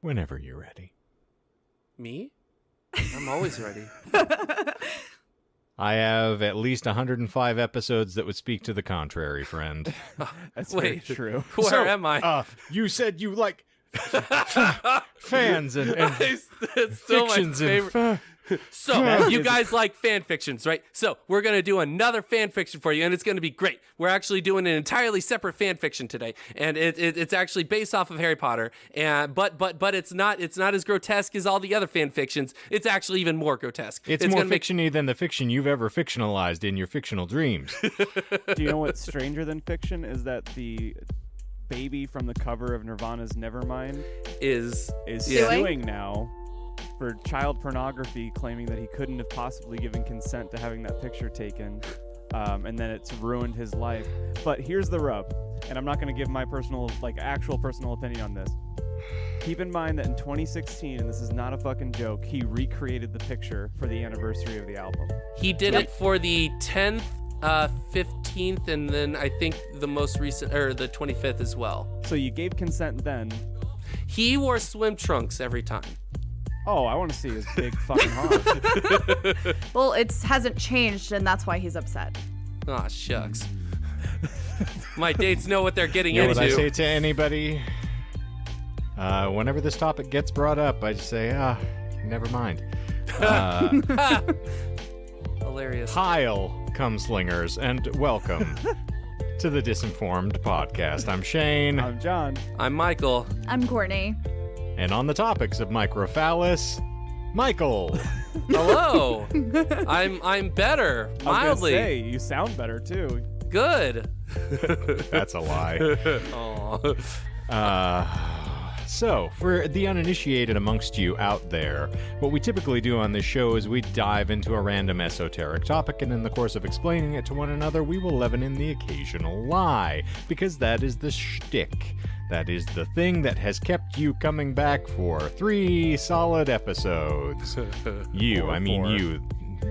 Whenever you're ready. Me? I'm always ready. I have at least 105 episodes that would speak to the contrary, friend. That's very true. Where am I? You said you like fans and It's still my fictions favorite. and So, you guys like fan fictions, right? So, we're going to do another fan fiction for you, and it's going to be great. We're actually doing an entirely separate fan fiction today, and it's actually based off of Harry Potter, and but it's not as grotesque as all the other fan fictions. It's actually even more grotesque. It's more fiction-y than the fiction you've ever fictionalized in your fictional dreams. Do you know what's stranger than fiction is that the baby from the cover of Nirvana's Nevermind is suing now for child pornography, claiming that he couldn't have possibly given consent to having that picture taken, and then it's ruined his life. But here's the rub, and I'm not going to give my actual personal opinion on this. Keep in mind that in 2016, and this is not a fucking joke, he recreated the picture for the anniversary of the album. He did it for the 10th, 15th, and then I think the most recent, or the 25th as well. So you gave consent then. He wore swim trunks every time. Oh, I want to see his big fucking hog. Well, it hasn't changed, and that's why he's upset. Aw, shucks. My dates know what they're getting You know into. what I say to anybody? Whenever this topic gets brought up, I just say, never mind. Hilarious. Heil, Cumslingers, and welcome to the Disinformed podcast. I'm Shane. I'm John. I'm Michael. I'm Courtney. And on the topics of microphallus, Michael. Hello. I'm better. I was Mildly. gonna say, you sound better too. Good. That's a lie. Aw. So, for the uninitiated amongst you out there, what we typically do on this show is we dive into a random esoteric topic, and in the course of explaining it to one another, we will leaven in the occasional lie, because that is the shtick. That is the thing that has kept you coming back for 3 solid episodes. You,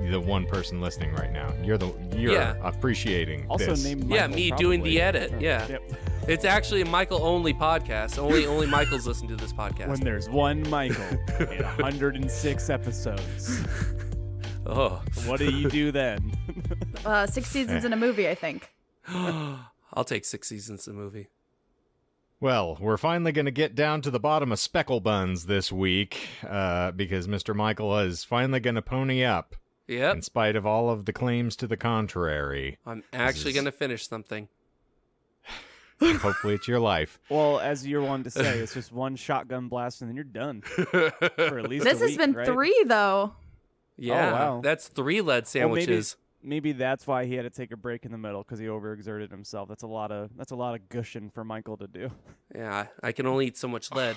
the one person listening right now. You're appreciating Also this. named Yeah, Michael, me probably. doing the edit. Yeah. Yep. It's actually a Michael-only podcast. Only Michael's listen to this podcast. When there's one Michael in 106 episodes, Oh. what do you do then? 6 seasons in a movie, I think. I'll take 6 seasons of the movie. Well, we're finally going to get down to the bottom of Speckle Buns this week, because Mr. Michael is finally going to pony up, Yep. in spite of all of the claims to the contrary. I'm actually going to finish something. Hopefully it's your life. Well, as you're one to say, it's just one shotgun blast and then you're done. For at least This a has week, be right? 3, though. Yeah. wow. That's 3 lead Well, sandwiches. maybe that's why he had to take a break in the middle, because he overexerted himself. That's a lot of gushing for Michael to do. Yeah, I can only eat so much lead.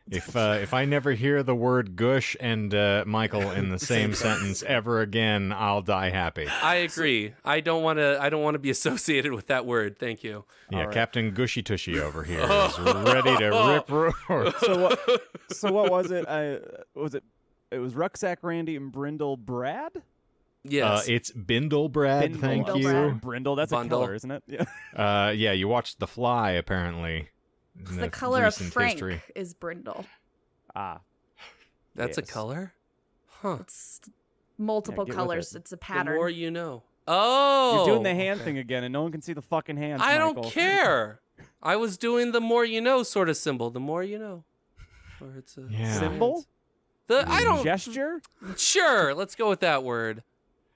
If I never hear the word gush and Michael in the same sentence ever again, I'll die happy. I agree. I don't want to be associated with that word. Thank you. Yeah, right. Captain Gushy Tushy over here is ready to rip roar. So what was it? It was Rucksack Randy and Brindle Brad? Yes. It's Bindle Brad, Bindle. thank Bindle you. Brad. Brindle, that's Bundle. a killer, isn't it? Yeah. Yeah, you watched The Fly, apparently. It's the color of recent Frank history. is brindle. Ah. That's a yes. color? Huh. It's multiple get with colors. it. It's a The pattern. more you know. Oh! You're doing the hand thing again, and no one can see the fucking hands, I Michael. don't care. I was doing the more you know sort of symbol. The more you know. Or it's a Yeah. Symbol? I don't. Gesture? Sure. Let's go with that word.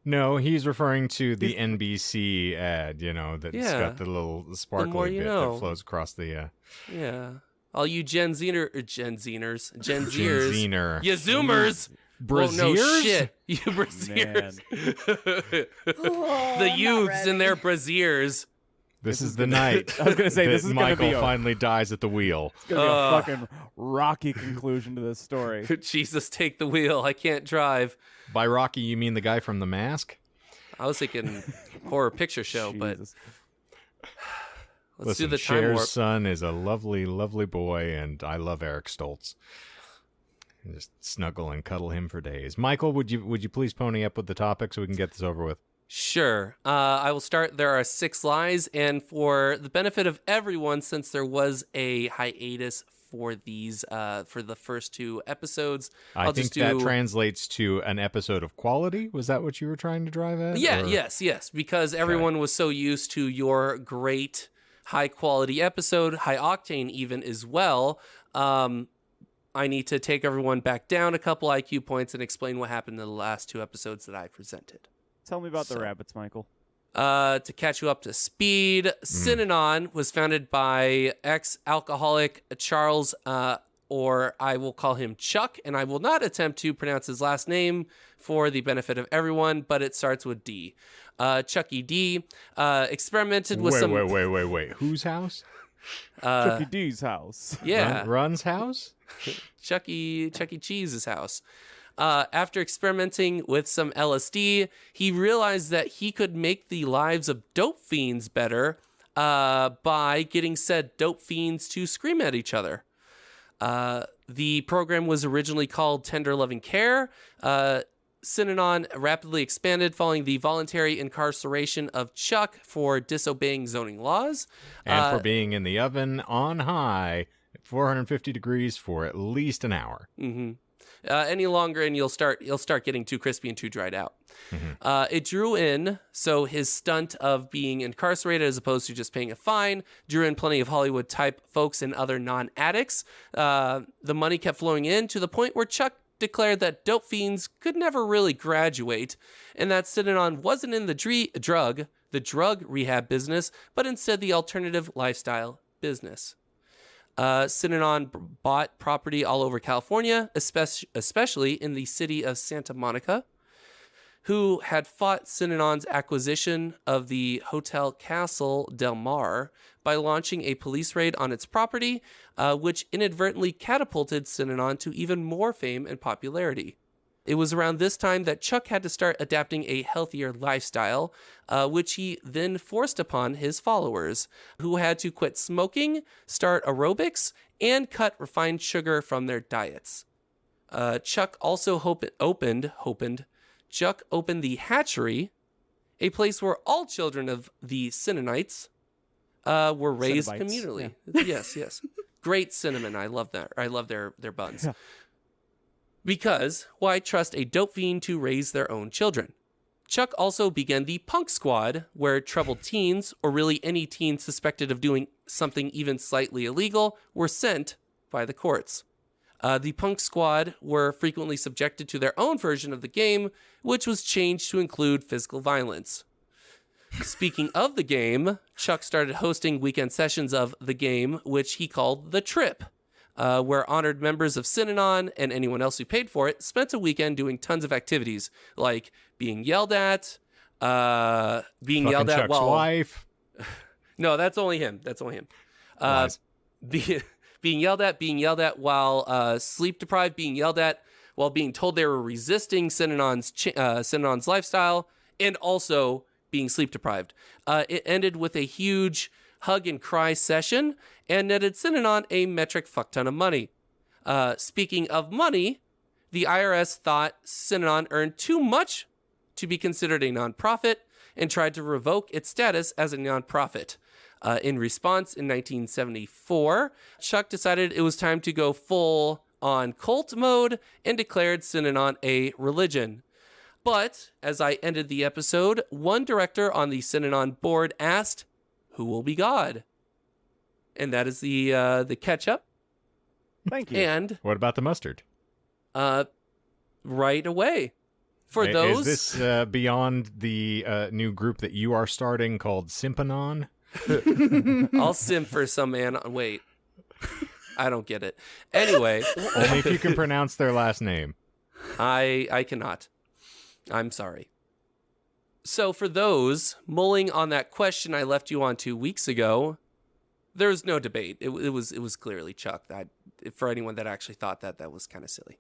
No, he's referring to the NBC ad, that's Yeah. got the little more sparkly you bit know. that flows across the Yeah. All you Gen Zers, Gen Zener. you Zoomers. Braziers? Oh, no shit. You Braziers. Oh, The I'm not youths in their ready. Braziers. This is the night I was gonna say, that this is gonna Michael be a- finally dies at the wheel. It's going to be a fucking rocky conclusion to this story. Jesus, take the wheel. I can't drive. By Rocky, you mean the guy from The Mask? I was thinking horror picture show, but Jesus. let's Listen, do the time Cher's warp. son is a lovely, lovely boy, and I love Eric Stoltz. Just snuggle and cuddle him for days. Michael, would you please pony up with the topic so we can get this over with? Sure. I will start. There are 6 lies, and for the benefit of everyone, since there was a hiatus for these for the first 2 episodes. I think that translates to an episode of quality. Was that what you were trying to drive at? Yeah, yes, because everyone was so used to your great high quality episode, high octane even as well. I need to take everyone back down a couple IQ points and explain what happened in the last 2 episodes that I presented. Tell me about the rabbits, Michael. To catch you up to speed, Synanon was founded by ex-alcoholic Charles, or I will call him Chuck, and I will not attempt to pronounce his last name for the benefit of everyone, but it starts with D. Chucky D experimented with some... Wait. Whose house? Chucky D's house. Yeah. Run's house? Chuck E. Cheese's house. After experimenting with some LSD, he realized that he could make the lives of dope fiends better by getting said dope fiends to scream at each other. The program was originally called Tender Loving Care. Synanon rapidly expanded following the voluntary incarceration of Chuck for disobeying zoning laws. And for being in the oven on high at 450 degrees for at least an hour. Mm-hmm. Any longer and you'll start getting too crispy and too dried out. Mm-hmm. It drew in, so his stunt of being incarcerated as opposed to just paying a fine, drew in plenty of Hollywood type folks and other non-addicts. The money kept flowing in to the point where Chuck declared that dope fiends could never really graduate, and that Synanon wasn't in the drug rehab business, but instead the alternative lifestyle business. Synanon bought property all over California, especially in the city of Santa Monica, who had fought Synanon's acquisition of the Hotel Castle Del Mar by launching a police raid on its property, which inadvertently catapulted Synanon to even more fame and popularity. It was around this time that Chuck had to start adapting a healthier lifestyle, which he then forced upon his followers, who had to quit smoking, start aerobics, and cut refined sugar from their diets. Chuck also opened the Hatchery, a place where all children of the Synanites were raised communally. Yeah. Yes. Great cinnamon. I love that. I love their buns. Yeah. Because why trust a dope fiend to raise their own children? Chuck also began the Punk Squad, where troubled teens, or really any teen suspected of doing something even slightly illegal, were sent by the courts. The Punk Squad were frequently subjected to their own version of the game, which was changed to include physical violence. Speaking of the game, Chuck started hosting weekend sessions of the game, which he called The Trip, where honored members of Synanon and anyone else who paid for it spent a weekend doing tons of activities, like being yelled at, being yelled at Chuck's wife. No, that's only him. Being yelled at while sleep deprived, being yelled at while being told they were resisting Synanon's lifestyle, and also being sleep deprived. It ended with a huge hug and cry session and netted Synanon a metric fuck ton of money. Speaking of money, the IRS thought Synanon earned too much to be considered a nonprofit and tried to revoke its status as a nonprofit. In response, in 1974, Chuck decided it was time to go full on cult mode and declared Synanon a religion. But as I ended the episode, one director on the Synanon board asked, "Who will be God?" And that is the catch-up. Thank you. And what about the mustard? Right away. For those... Is this beyond the new group that you are starting called Synanon? I'll simp for some man. Wait. I don't get it. Anyway. Only if you can pronounce their last name. I cannot. I'm sorry. So for those mulling on that question I left you on 2 weeks ago, there's no debate. It was clearly Chuck. For anyone that actually thought that was kind of silly.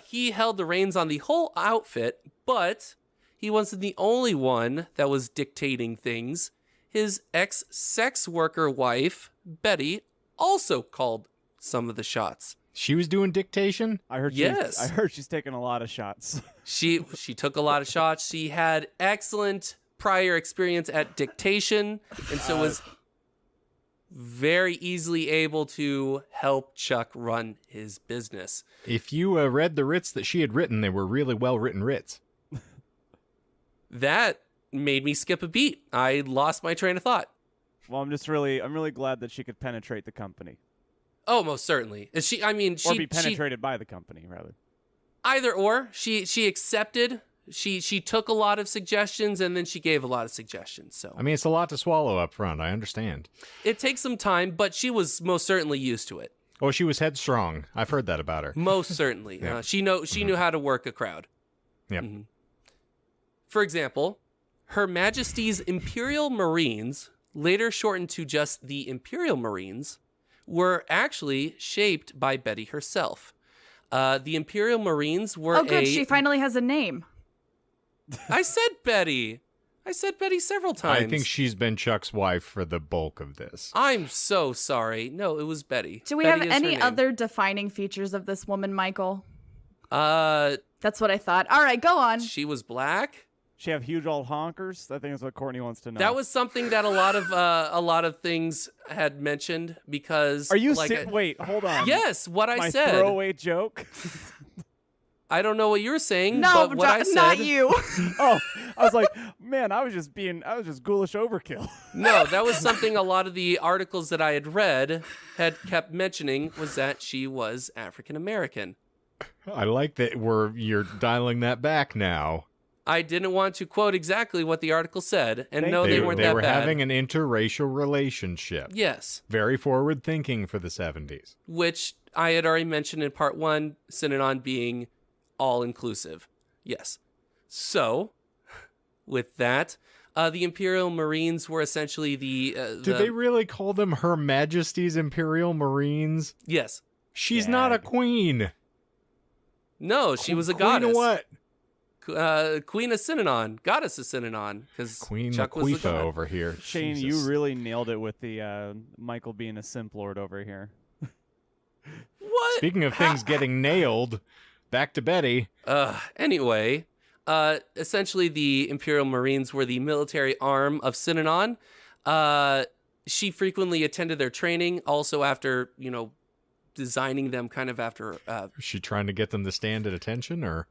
He held the reins on the whole outfit, but he wasn't the only one that was dictating things. His ex-sex worker wife, Betty, also called some of the shots. She was doing dictation? I heard. Yes. I heard she's taking a lot of shots. She took a lot of shots. She had excellent prior experience at dictation, and so was very easily able to help Chuck run his business. If you read the writs that she had written, they were really well-written writs. That made me skip a beat. I lost my train of thought. Well, I'm really glad that she could penetrate the company. Oh, most certainly. Or be penetrated by the company, rather. Either or. She accepted. She took a lot of suggestions, and then she gave a lot of suggestions. So I mean, it's a lot to swallow up front. I understand. it takes some time, but she was most certainly used to it. Oh, she was headstrong. I've heard that about her. Most certainly. Yeah. She knew how to work a crowd. Yep. Mhm. For example, Her Majesty's Imperial Marines, later shortened to just the Imperial Marines, were actually shaped by Betty herself. The Imperial Marines were Oh, good. She finally has a name. I said Betty. I said Betty several times. I think she's been Chuck's wife for the bulk of this. I'm so sorry. No, it was Betty. Do we Betty have is her any name. other defining features of this woman, Michael? Uh, That's what I thought. All right, go on. she was black. She have huge old honkers? I think that's what Courtney wants to know. That was something that a lot of things had mentioned because. Are you like wait, hold on. Yes, what I My said. throwaway joke? I don't know what you were saying, No, but what I said. not you. Oh, I was like, man, I was just ghoulish overkill. No, that was something a lot of the articles that I had read had kept mentioning was that she was African American. I like that you're dialing that back now. I didn't want to quote exactly what the article said, and no, they weren't they that were bad. having an interracial relationship. Yes, Very forward thinking for the 70s. which I had already mentioned in part one, Synanon being all-inclusive. Yes. So, with that, the Imperial Marines were essentially Did they really call them Her Majesty's Imperial Marines? Yes. She's not a queen. No, she was a Queen goddess. of what? Queen of Synanon, goddess of Synanon, because Queen Chuck was the Laquifa god. over here. Shane, Jesus. you really nailed it with the Michael being a simp lord over here. What? Speaking of things getting nailed, back to Betty. Anyway, essentially the Imperial Marines were the military arm of Synanon. She frequently attended their training, also after, designing them kind of after. Is she trying to get them to stand at attention, or?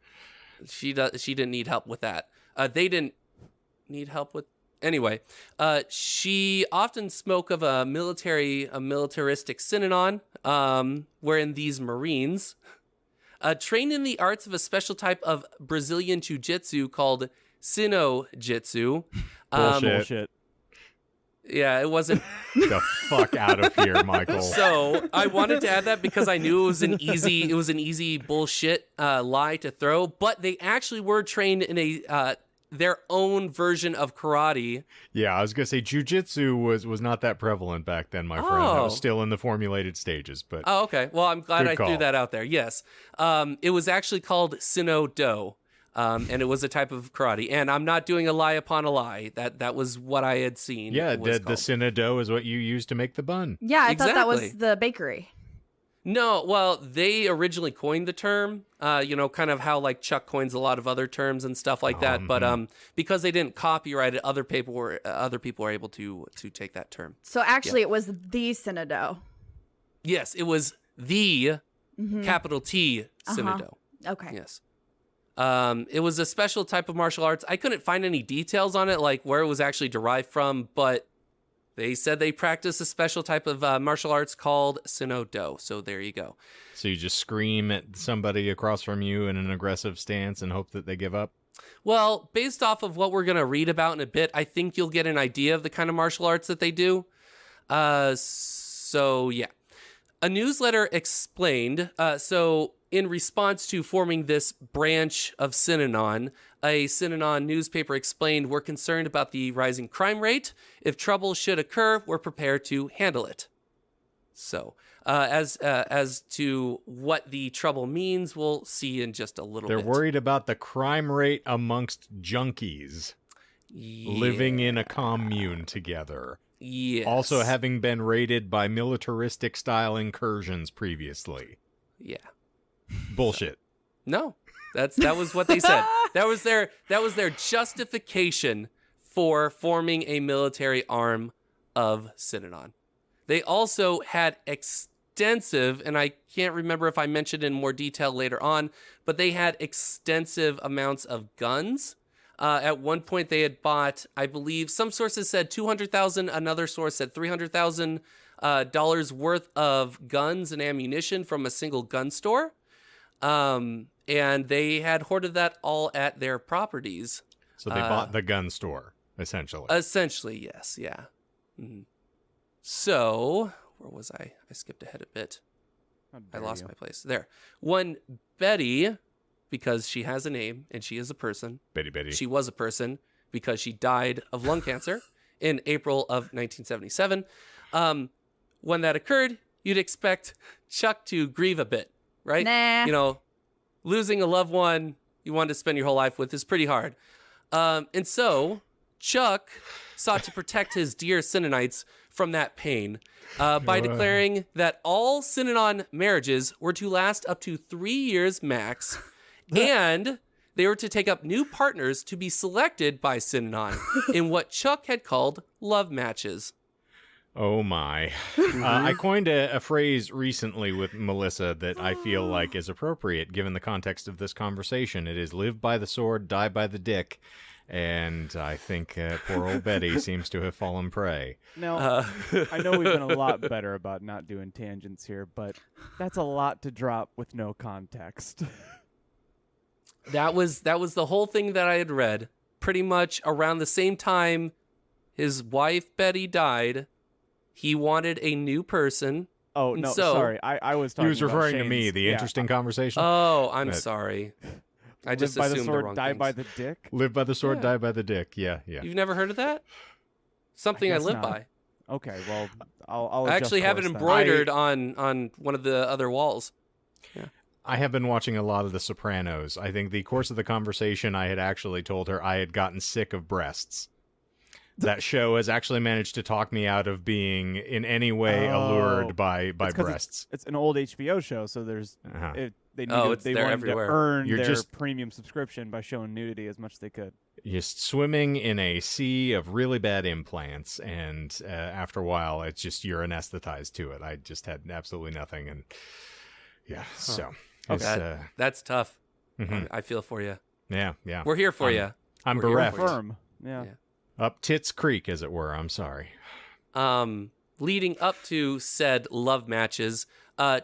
She didn't need help with that. They didn't need help with. Anyway, she often spoke of a militaristic Synanon, wherein these Marines, trained in the arts of a special type of Brazilian jiu-jitsu called Sino-jitsu. Bullshit. Yeah, it wasn't. The fuck out of here, Michael. So I wanted to add that because I knew it was an easy bullshit lie to throw. But they actually were trained in their own version of karate. Yeah, I was gonna say jiu-jitsu was not that prevalent back then, my friend. That was still in the formulated stages. But Oh, okay. Well, I'm glad Good I threw call. that out there. Yes, it was actually called Sino-do. And it was a type of karate. And I'm not doing a lie upon a lie. That was what I had seen. yeah, it was the called. Synanon is what you use to make the bun. Yeah, I thought that was Exactly. the bakery. No, well, they originally coined the term, kind of how like Chuck coins a lot of other terms and stuff like that. But because they didn't copyright it, other people were able to take that term. So actually, it was the Synodo. Yes, it was the capital T Synodo. Okay. Yes. It was a special type of martial arts. I couldn't find any details on it, like where it was actually derived from, but they said they practice a special type of martial arts called Sino-do. So there you go. So you just scream at somebody across from you in an aggressive stance and hope that they give up? Well, based off of what we're going to read about in a bit, I think you'll get an idea of the kind of martial arts that they do. So yeah. A newsletter explained, in response to forming this branch of Synanon, a Synanon newspaper explained, we're concerned about the rising crime rate. If trouble should occur, we're prepared to handle it. So, as to what the trouble means, we'll see in just a little bit. They're worried about the crime rate amongst junkies living in a commune together. Yes. Also having been raided by militaristic style incursions previously. Yeah. Bullshit. No, that was what they said. That was their justification for forming a military arm of Synanon. They also had extensive, and I can't remember if I mentioned in more detail later on, but they had extensive amounts of guns. At one point, they had bought, I believe, some sources said $200,000, another source said $300,000 worth of guns and ammunition from a single gun store. And they had hoarded that all at their properties. So they bought the gun store, essentially. Essentially, yes, yeah. Mm-hmm. So, where was I? I skipped ahead a bit. I lost my place. There. One Betty, because she has a name and she is a person. Betty. She was a person because she died of lung cancer in April of 1977. When that occurred, you'd expect Chuck to grieve a bit, right? Nah. You know, losing a loved one you wanted to spend your whole life with is pretty hard. And so Chuck sought to protect his dear Synanites from that pain by declaring that all Synanon marriages were to last up to 3 years max, and they were to take up new partners to be selected by Synanon in what Chuck had called love matches. Oh my. I coined a phrase recently with Melissa that I feel like is appropriate given the context of this conversation. It is live by the sword, die by the dick. And I think poor old Betty seems to have fallen prey. Now, I know we've been a lot better about not doing tangents here, but that's a lot to drop with no context. That was the whole thing that I had read. Pretty much around the same time his wife Betty died, he wanted a new person. Oh, no, sorry. I was talking about He was referring to me, Shane's- the interesting conversation. Oh, I'm sorry. I just live by the assumed sword, the wrong die things. by the dick. Live by the sword, Yeah. die by the dick. Yeah. You've never heard of that? Something I guess live not. by. Okay, well, I'll I adjust actually have it course then. embroidered on one of the other walls. I have been watching a lot of The Sopranos. I think the course of the conversation, I had actually told her I had gotten sick of breasts. That show has actually managed to talk me out of being in any way allured by It's 'cause breasts. It's an old HBO show, so there's Uh-huh. they it's they there wanted everywhere. to earn You're their just- premium subscription by showing nudity as much as they could. Just swimming in a sea of really bad implants, and after a while, it's just you're anesthetized to it. I just had absolutely nothing, and yeah, so it's, That's tough. mhm. I feel for you. yeah. We're here for you. I'm We're here bereft. for you. Firm. Yeah. Yeah. Up Tits Creek, as it were. I'm sorry. Leading up to said love matches,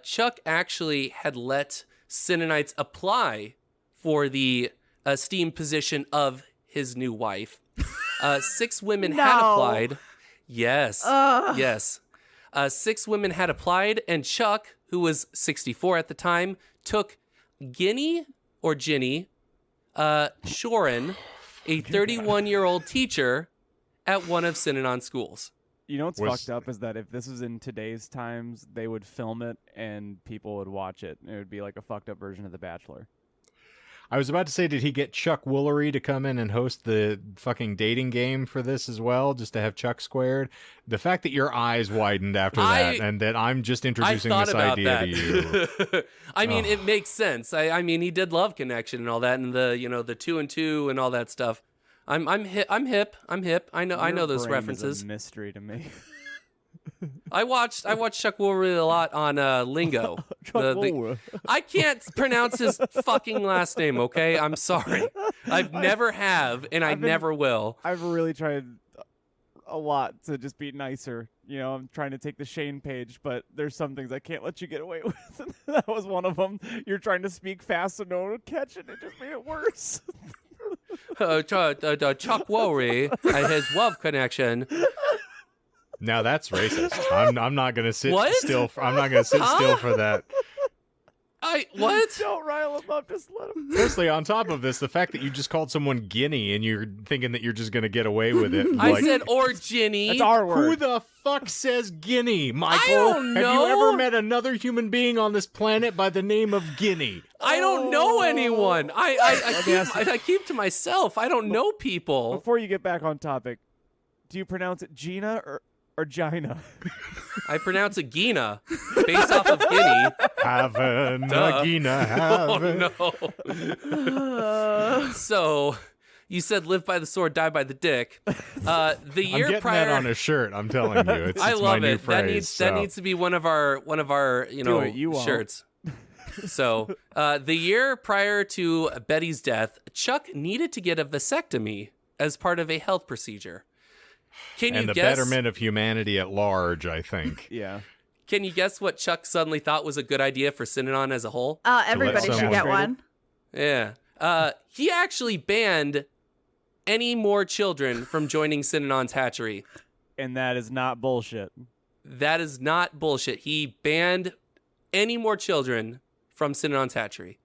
Chuck actually had let Synanites apply for the esteemed position of his new wife. 6 women had No. applied. Yes. Yes. 6 women had applied, and Chuck, who was 64 at the time, took Ginny Shorin, a 31-year-old teacher at one of Synanon schools. You know what's Was- fucked up is that if this was in today's times, they would film it and people would watch it. It would be like a fucked up version of The Bachelor. I was about to say, did he get Chuck Woolery to come in and host the fucking dating game for this as well, just to have Chuck squared? The fact that your eyes widened after that, and that I'm just introducing I thought this about idea that. to you. I mean, it makes sense. I mean, he did Love Connection and all that, and the 2 and 2 and all that stuff. I'm hip. I know Your those brain references. is a mystery to me. I watched Chuck Woolery a lot on Lingo. I can't pronounce his fucking last name. Okay, I'm sorry. I've never have, and I never will. I've really tried a lot to just be nicer. You know, I'm trying to take the Shane page, but there's some things I can't let you get away with. And that was one of them. You're trying to speak fast so no one would catch it. It just made it worse. Chuck Woolery, his Love Connection. Now that's racist. I'm not gonna sit What? still. I'm not gonna sit still for that. What? Don't rile him up. Just let him. Firstly, on top of this, the fact that you just called someone Guinea and you're thinking that you're just gonna get away with it. I like, said or Ginny. That's our who word. the fuck says Guinea, Michael? don't Have you know. ever met another human being on this planet by the name of Guinea? I don't know anyone. ask you- I keep to myself. I don't know people. Before you get back on topic, do you pronounce it Gina or Gina? I pronounce it Gina, based off of Guinea. Haven, Duh. Gina, Haven. Oh no. So, You said live by the sword, die by the dick. The year I'm getting prior, that on a shirt. I'm telling you, it's I it's love my new it. phrase. That needs to be one of our shirts. So the year prior to Betty's death, Chuck needed to get a vasectomy as part of a health procedure. Can you and the guess? betterment of humanity at large, I think. Yeah. Can you guess what Chuck suddenly thought was a good idea for Synanon as a whole? Everybody should someone- get one. Yeah. He actually banned any more children from joining Synanon's hatchery. And that is not bullshit. That is not bullshit. He banned any more children from Synanon's hatchery.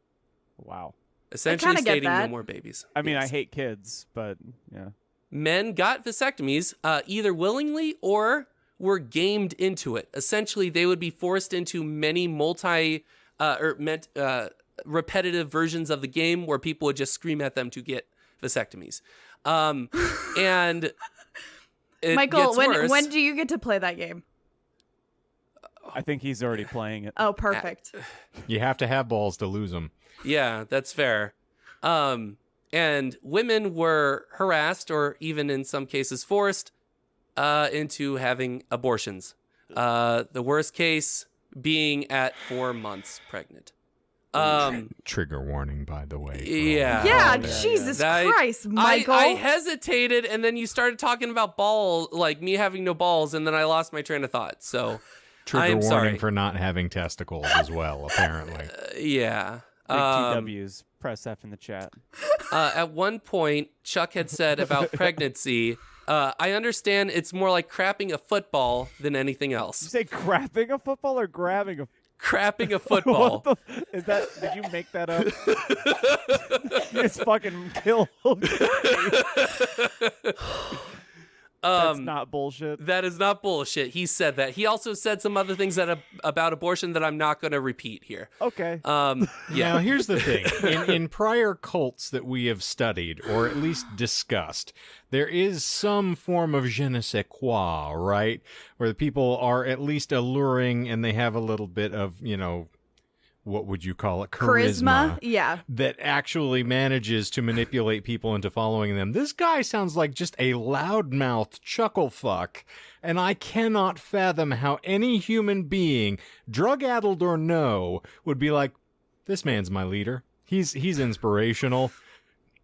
Wow. Essentially kinda get stating no that. more babies. I mean, Yes. I hate kids, but yeah. Men got vasectomies either willingly or were gamed into it. Essentially, they would be forced into many repetitive versions of the game where people would just scream at them to get vasectomies. And it Michael, gets worse. when do you get to play that game? I think he's already playing it. Oh, perfect. You have to have balls to lose them. Yeah, that's fair. And women were harassed or even in some cases forced into having abortions. The worst case being at 4 months pregnant. Trigger warning, by the way. Yeah. Yeah, yeah, Jesus yeah. Christ, Michael. I hesitated, and then you started talking about me having no balls, and then I lost my train of thought. So Trigger I'm warning sorry. for not having testicles as well, apparently. Yeah. Big TWs. Press F in the chat. At one point, Chuck had said about pregnancy, I understand it's more like crapping a football than anything Did you else. say crapping a football or grabbing a Crapping a football. What the is that? Did you make that up? It's fucking killed. That's not bullshit. That is not bullshit. He said that. He also said some other things about abortion that I'm not going to repeat here. Okay. Yeah. Now, here's the thing. In prior cults that we have studied, or at least discussed, there is some form of je ne sais quoi, right? Where the people are at least alluring and they have a little bit of, what would you call it? Charisma. Yeah. That actually manages to manipulate people into following them. This guy sounds like just a loudmouth chuckle fuck, and I cannot fathom how any human being, drug-addled or no, would be like, this man's my leader. He's inspirational.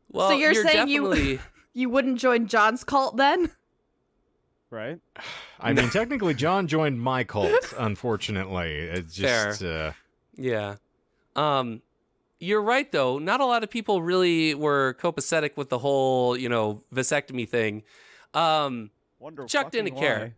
Well, So you're saying definitely... you wouldn't join John's cult then? Right? I mean, technically, John joined my cult, unfortunately. It's just... Yeah. You're right, though. Not a lot of people really were copacetic with the whole, vasectomy thing. Chuck didn't care.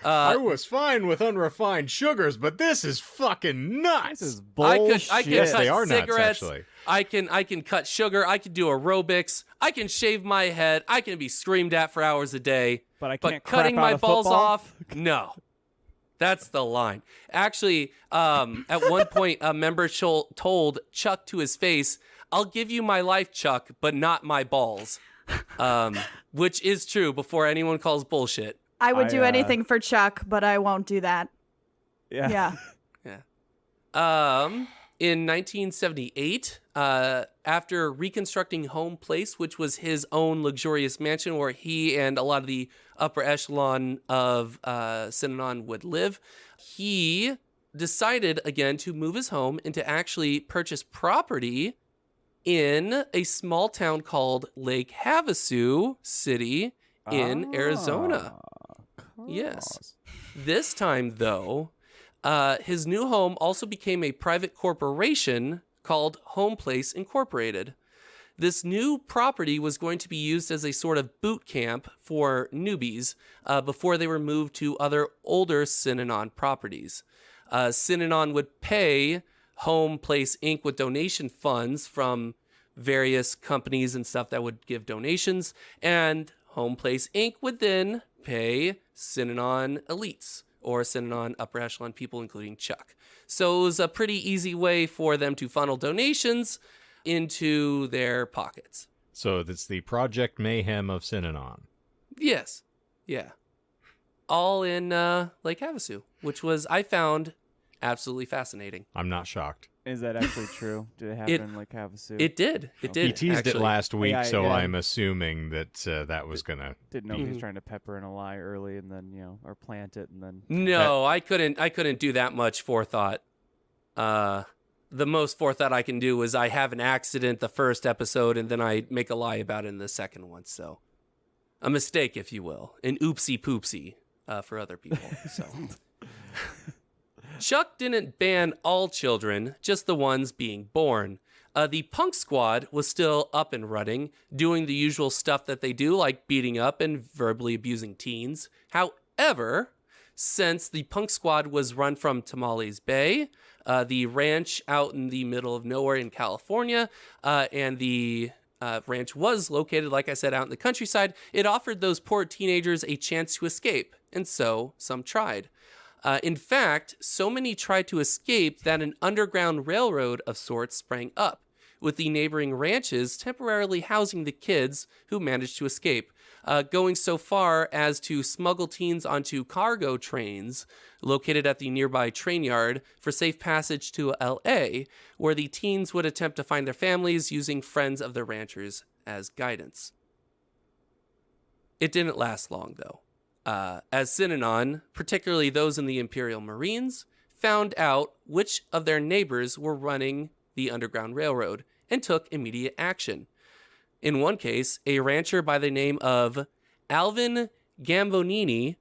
I was fine with unrefined sugars, but this is fucking nuts. This is bullshit. I could Yes, cut they are nuts, cigarettes. actually. I can cut sugar. I can do aerobics. I can shave my head. I can be screamed at for hours a day. But I can't crap cutting out my a balls football? off, no. That's the line. Actually, at one point, a member told Chuck to his face, "I'll give you my life, Chuck, but not my balls," which is true. Before anyone calls bullshit. I would do anything for Chuck, but I won't do that. Yeah. Yeah. In 1978, after reconstructing Home Place, which was his own luxurious mansion where he and a lot of the upper echelon of Synanon would live, he decided again to move his home and to actually purchase property in a small town called Lake Havasu City in Arizona. Yes. This time, though, his new home also became a private corporation called Home Place Incorporated. This new property was going to be used as a sort of boot camp for newbies before they were moved to other older Synanon properties. Synanon would pay Home Place Inc. with donation funds from various companies and stuff that would give donations, and Home Place Inc. would then pay Synanon elites or Synanon upper echelon people, including Chuck. So it was a pretty easy way for them to funnel donations into their pockets. So that's the Project Mayhem of Synanon. Yes. Yeah. All in Lake Havasu, which was, I found, absolutely fascinating. I'm not shocked. Is that actually true? Did it happen in Lake Havasu? It did. It did. He teased actually. it last week, so yeah. I'm assuming that that was gonna. Didn't know he was trying to pepper in a lie early, and then or plant it, and then. No, I couldn't do that much forethought. The most forethought I can do is I have an accident the first episode, and then I make a lie about it in the second one. So, a mistake, if you will, an oopsie poopsie for other people. So. Chuck didn't ban all children, just the ones being born. The punk squad was still up and running, doing the usual stuff that they do, like beating up and verbally abusing teens. However, since the punk squad was run from Tamales Bay, the ranch out in the middle of nowhere in California, and the ranch was located, like I said, out in the countryside, it offered those poor teenagers a chance to escape, and so some tried. In fact, so many tried to escape that an underground railroad of sorts sprang up, with the neighboring ranches temporarily housing the kids who managed to escape, going so far as to smuggle teens onto cargo trains located at the nearby train yard for safe passage to L.A., where the teens would attempt to find their families using friends of the ranchers as guidance. It didn't last long, though. As Synanon, particularly those in the Imperial Marines, found out which of their neighbors were running the Underground Railroad and took immediate action. In one case, a rancher by the name of Alvin Gambonini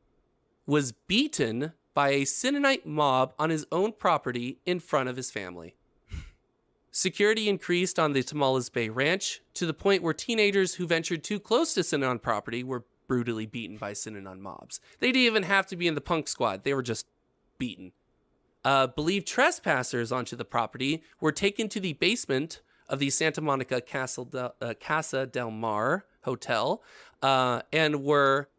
was beaten by a Synanite mob on his own property in front of his family. Security increased on the Tamales Bay Ranch to the point where teenagers who ventured too close to Synanon property were brutally beaten by Synanon mobs. They didn't even have to be in the punk squad. They were just beaten. Believed trespassers onto the property were taken to the basement of the Santa Monica Casa del Mar Hotel and were,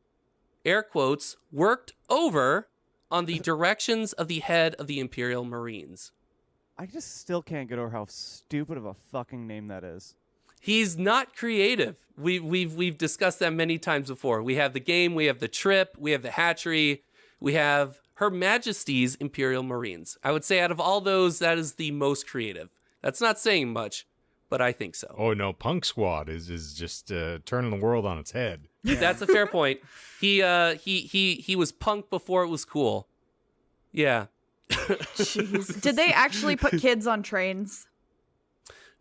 air quotes, worked over on the directions of the head of the Imperial Marines. I just still can't get over how stupid of a fucking name that is. He's not creative. We've discussed that many times before. We have the game, we have the trip, we have the hatchery, we have Her Majesty's Imperial Marines. I would say out of all those, that is the most creative. That's not saying much, but I think so. Oh no, Punk Squad is just turning the world on its head. That's a fair point. He was punk before it was cool. Yeah. Jeez. Did they actually put kids on trains?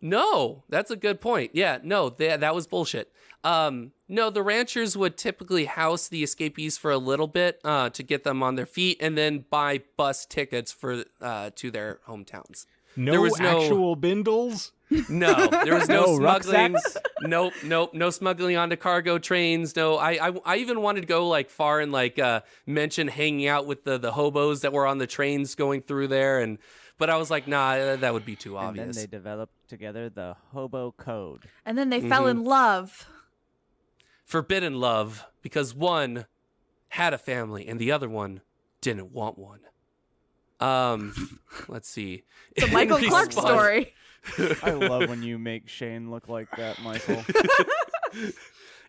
No, that's a good point. Yeah, no, that was bullshit. No, the ranchers would typically house the escapees for a little bit to get them on their feet and then buy bus tickets for to their hometowns. There was no actual bindles? No, there was no smuggling. Nope, no smuggling onto cargo trains. No, I even wanted to go like far and like mention hanging out with the hobos that were on the trains going through there, but I was like, nah, that would be too obvious. And then they developed together the Hobo Code. And then they fell in love. Forbidden love, because one had a family and the other one didn't want one. Let's see. The Michael Clark story. I love when you make Shane look like that, Michael.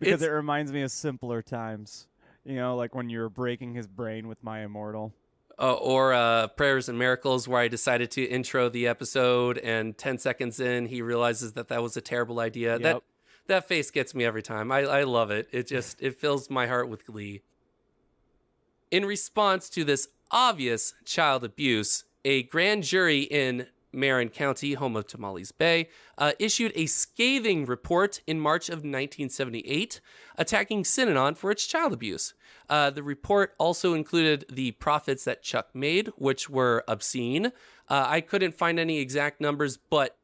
Because it reminds me of simpler times. You know, like when you were breaking his brain with My Immortal. Or Prayers and Miracles, where I decided to intro the episode, and 10 seconds in, he realizes that was a terrible idea. Yep. That face gets me every time. I love it. It fills my heart with glee. In response to this obvious child abuse, a grand jury in Marin County, home of Tamales Bay, issued a scathing report in March of 1978, attacking Synanon for its child abuse. The report also included the profits that Chuck made, which were obscene. I couldn't find any exact numbers, but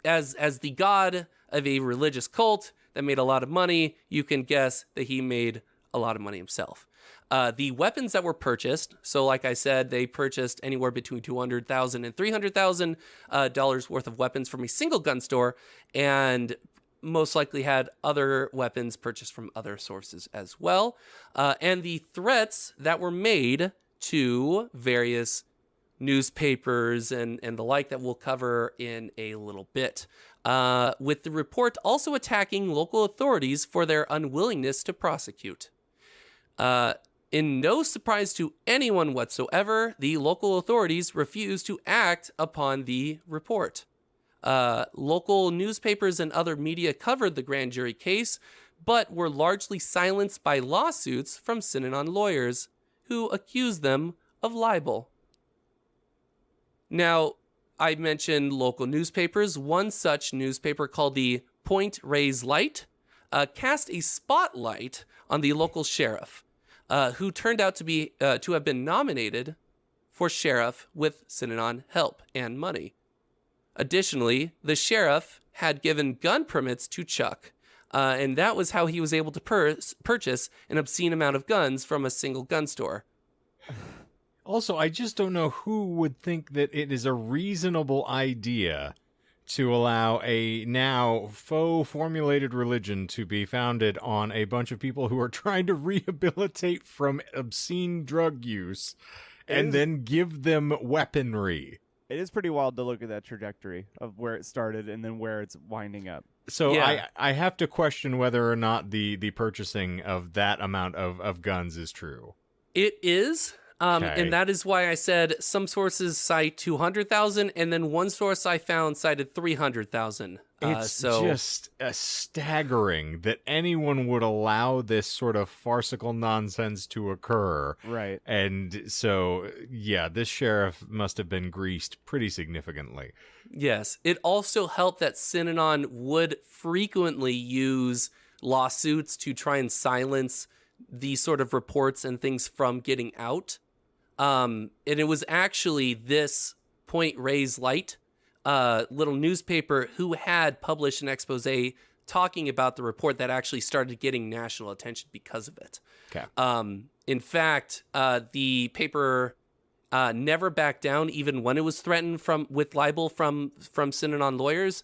as the god of a religious cult that made a lot of money, you can guess that he made a lot of money himself. The weapons that were purchased, so like I said, they purchased anywhere between $200,000 and $300,000 worth of weapons from a single gun store, and most likely had other weapons purchased from other sources as well. And the threats that were made to various newspapers and the like that we'll cover in a little bit. With the report also attacking local authorities for their unwillingness to prosecute. In no surprise to anyone whatsoever, the local authorities refused to act upon the report. Local newspapers and other media covered the grand jury case, but were largely silenced by lawsuits from Synanon lawyers who accused them of libel. Now, I mentioned local newspapers. One such newspaper, called the Point Reyes Light, cast a spotlight on the local sheriff, who turned out to have been nominated for sheriff with Synanon help and money. Additionally, the sheriff had given gun permits to Chuck, and that was how he was able to purchase an obscene amount of guns from a single gun store. Also, I just don't know who would think that it is a reasonable idea to allow a now faux formulated religion to be founded on a bunch of people who are trying to rehabilitate from obscene drug use and then give them weaponry. It is pretty wild to look at that trajectory of where it started and then where it's winding up. So yeah. I have to question whether or not the purchasing of that amount of guns is true. It is. Okay. And that is why I said some sources cite 200,000, and then one source I found cited 300,000. It's just staggering that anyone would allow this sort of farcical nonsense to occur. Right. And so, yeah, this sheriff must have been greased pretty significantly. Yes. It also helped that Synanon would frequently use lawsuits to try and silence these sort of reports and things from getting out. And it was actually this Point Reyes Light little newspaper who had published an expose talking about the report that actually started getting national attention because of it. Okay. In fact, the paper never backed down, even when it was threatened with libel from Synanon lawyers.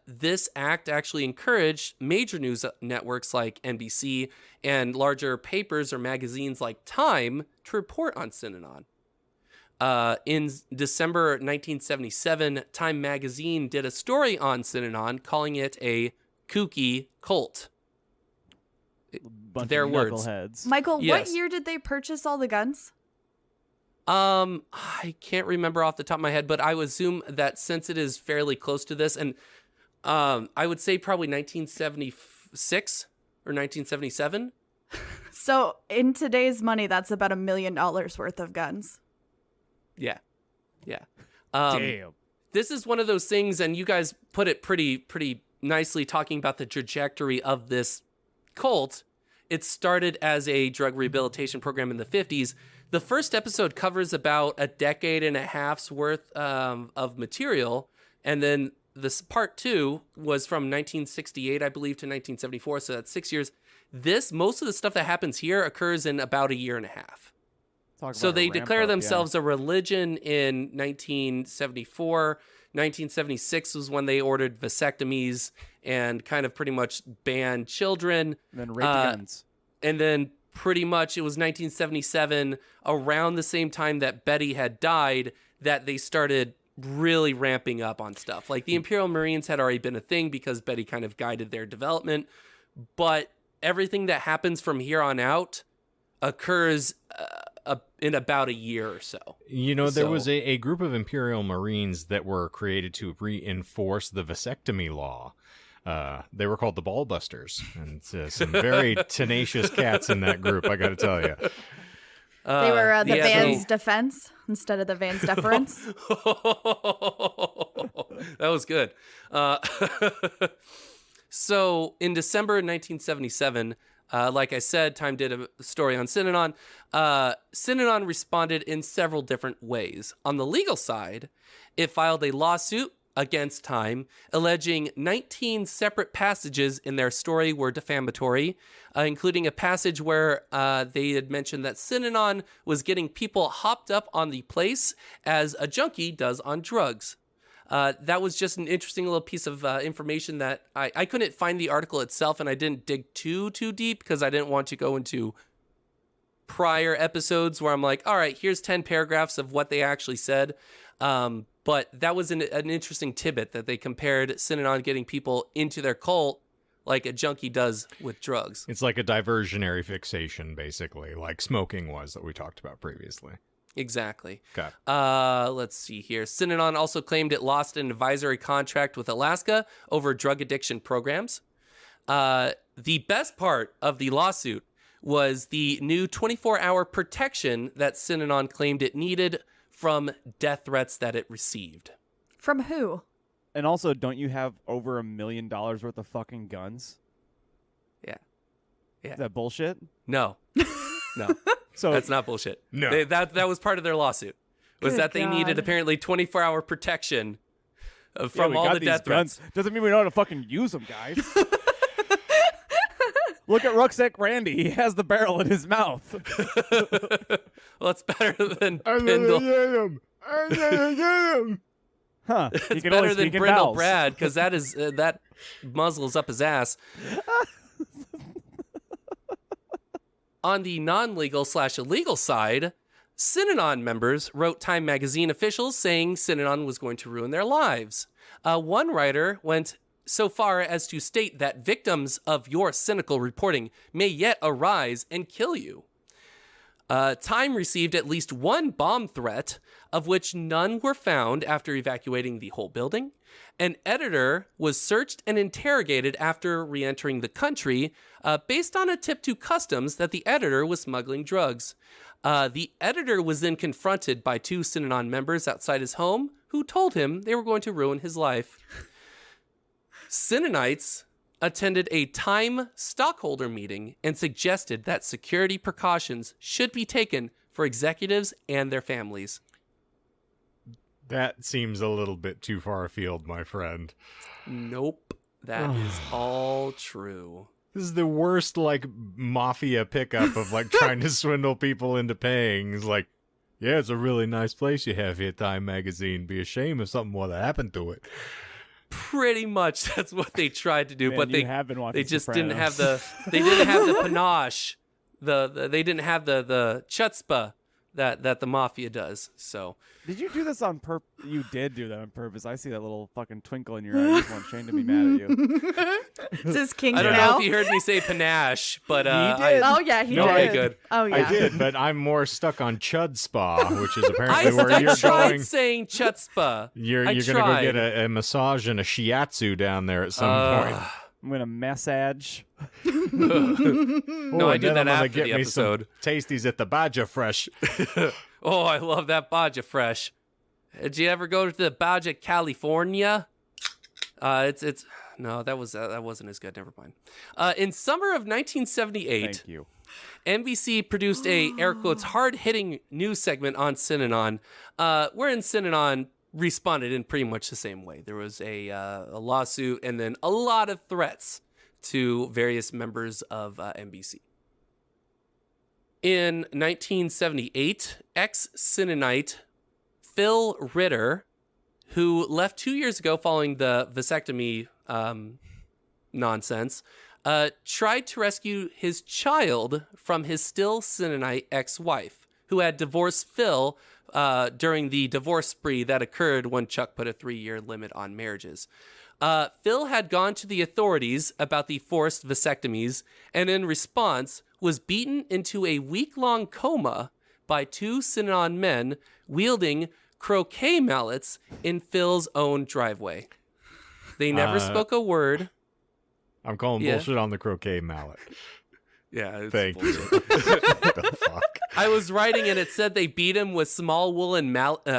This act actually encouraged major news networks like NBC and larger papers or magazines like Time to report on Synanon. In December 1977, Time magazine did a story on Synanon, calling it a kooky cult. Their words. Michael, Yes. what year did they purchase all the guns? I can't remember off the top of my head, but I would assume that since it is fairly close to this, and I would say probably 1976 or 1977. So in today's money, that's about $1 million worth of guns. Yeah. Damn. This is one of those things, and you guys put it pretty nicely talking about the trajectory of this cult. It started as a drug rehabilitation program in the 50s. The first episode covers about a decade and a half's worth of material, and then this part 2 was from 1968, I believe, to 1974, so that's 6 years. Most of the stuff that happens here occurs in about a year and a half. So they declare themselves a religion in 1974. 1976 was when they ordered vasectomies and kind of pretty much banned children. And then rape guns. And then pretty much it was 1977, around the same time that Betty had died, that they started really ramping up on stuff. Like the Imperial Marines had already been a thing because Betty kind of guided their development. But everything that happens from here on out occurs in about a year or so. You know, there was a group of Imperial Marines that were created to reinforce the vasectomy law. They were called the Ballbusters, and some very tenacious cats in that group, I got to tell you. They were the Van's Defense instead of the Van's Deference. That was good. So in December 1977, like I said, Time did a story on Synanon. Synanon responded in several different ways. On the legal side, it filed a lawsuit against Time, alleging 19 separate passages in their story were defamatory, including a passage where they had mentioned that Synanon was getting people hopped up on the place as a junkie does on drugs. That was just an interesting little piece of information that I couldn't find the article itself, and I didn't dig too deep because I didn't want to go into prior episodes where I'm like, all right, here's 10 paragraphs of what they actually said. But that was an interesting tidbit that they compared Synanon getting people into their cult like a junkie does with drugs. It's like a diversionary fixation, basically, like smoking was that we talked about previously. Exactly. Okay. Let's see here. Synanon also claimed it lost an advisory contract with Alaska over drug addiction programs. The best part of the lawsuit was the new 24-hour protection that Synanon claimed it needed from death threats that it received. From who? And also, don't you have over $1 million worth of fucking guns? Yeah. Is that bullshit? No. No. So that's not bullshit. No. That was part of their lawsuit. Was Good that they needed God. apparently 24-hour protection from all the death guns. threats. Doesn't mean we know how to fucking use them, guys. Look at Rucksack Randy. He has the barrel in his mouth. Well, it's better than I'm Brindle. gonna get him. Huh. It's better than Brindle Brad, because that is that muzzles up his ass. On the non-legal / illegal side, Synanon members wrote Time magazine officials saying Synanon was going to ruin their lives. One writer went so far as to state that victims of your cynical reporting may yet arise and kill you. Time received at least one bomb threat, of which none were found after evacuating the whole building. An editor was searched and interrogated after re-entering the country based on a tip to customs that the editor was smuggling drugs. The editor was then confronted by 2 Synanon members outside his home who told him they were going to ruin his life. Synanites attended a Time stockholder meeting and suggested that security precautions should be taken for executives and their families. That seems a little bit too far afield, my friend. Nope. That is all true. This is the worst, like, mafia pickup of, like, trying to swindle people into paying. It's like, yeah, it's a really nice place you have here, Time Magazine. Be a shame if something were to happen to it. Pretty much that's what they tried to do, Man, but you have been watching they just Sopranos. didn't have the panache. They didn't have the chutzpah that the mafia does. So Did you do this on purpose? You did do that on purpose. I see that little fucking twinkle in your eye. I just want Shane to be mad at you. Is this king I don't now? know if you heard me say panache, but He did. Oh yeah, he No, did. I Okay, good. Oh yeah. I did, but I'm more stuck on Chud Spa, which is apparently I where you're tried going. saying chutzpah. You're I gonna go tried. get a massage and a shiatsu down there at some point. I'm gonna massage. No, I do that I'm gonna after get the me some episode. tasties at the Baja Fresh. Oh, I love that Baja Fresh. Did you ever go to the Baja, California? It's no, that wasn't as good. Never mind. In summer of 1978, Thank you. NBC produced a air quotes hard-hitting news segment on Synanon, wherein Synanon responded in pretty much the same way. There was a lawsuit and then a lot of threats to various members of NBC. In 1978, ex-Synanite Phil Ritter, who left 2 years ago following the vasectomy nonsense, tried to rescue his child from his still Synanite ex-wife, who had divorced Phil during the divorce spree that occurred when Chuck put a 3-year limit on marriages. Phil had gone to the authorities about the forced vasectomies, and in response was beaten into a week-long coma by 2 Synanon men wielding croquet mallets in Phil's own driveway. They never spoke a word. I'm calling bullshit on the croquet mallet. Yeah, it's Thank bullshit. you. What the fuck? I was writing and it said they beat him with small wooden mallets.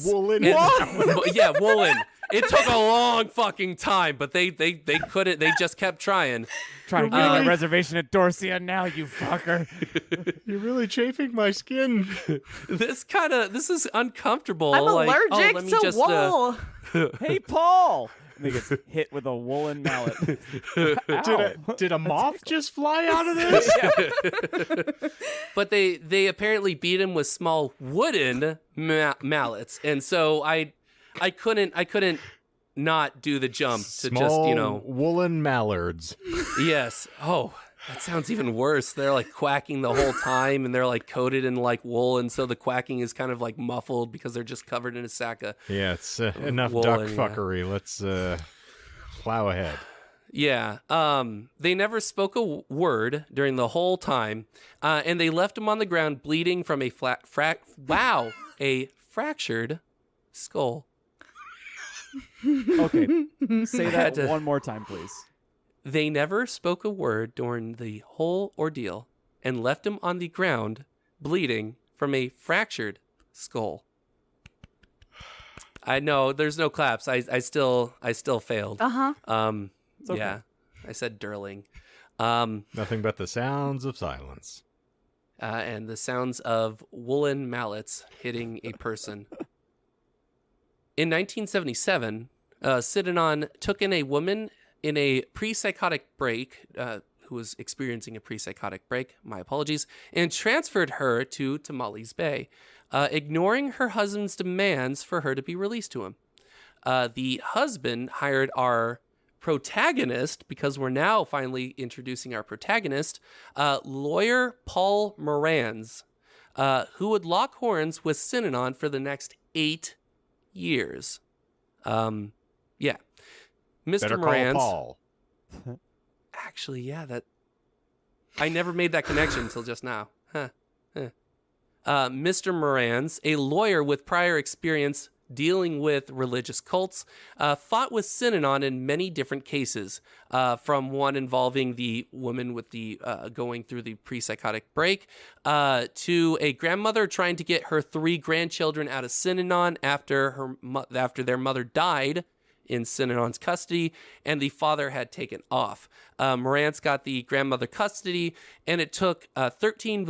Woolen. Yeah, woolen. It took a long fucking time, but they couldn't. They just kept trying. Trying to get a reservation at Dorsia now, you fucker. You're really chafing my skin. This is uncomfortable. I'm like, allergic let me to just, wool. Hey, Paul. And he gets hit with a woolen mallet. Ow. Did a moth just fly out of this? But they apparently beat him with small wooden mallets, and so I couldn't not do the jump to Small just woolen mallards. Yes. Oh, that sounds even worse. They're like quacking the whole time, and they're like coated in like wool, and so the quacking is kind of like muffled because they're just covered in a sack of. Yeah, it's enough Woolen, duck yeah. fuckery. Let's plow ahead. Yeah. They never spoke a word during the whole time, and they left him on the ground bleeding from a a fractured skull. Okay, say that one more time, please. They never spoke a word during the whole ordeal and left him on the ground bleeding from a fractured skull. I know there's no claps. I still failed. It's okay. Yeah, I said Durling. Nothing but the sounds of silence. And the sounds of woolen mallets hitting a person. In 1977, Synanon took in a woman in a pre-psychotic break, who was experiencing a pre-psychotic break, my apologies, and transferred her to Tamales Bay, ignoring her husband's demands for her to be released to him. The husband hired our protagonist, because we're now finally introducing our protagonist, lawyer Paul Morans, who would lock horns with Synanon for the next 8 years. Yeah. Mr. Better Morans. call Paul. Actually, yeah, that I never made that connection until just now. Mr. Morans, a lawyer with prior experience dealing with religious cults, fought with Synanon in many different cases, from one involving the woman with the going through the pre-psychotic break, to a grandmother trying to get her 3 grandchildren out of Synanon after their mother died in Synanon's custody, and the father had taken off. Morantz got the grandmother custody, and it took 13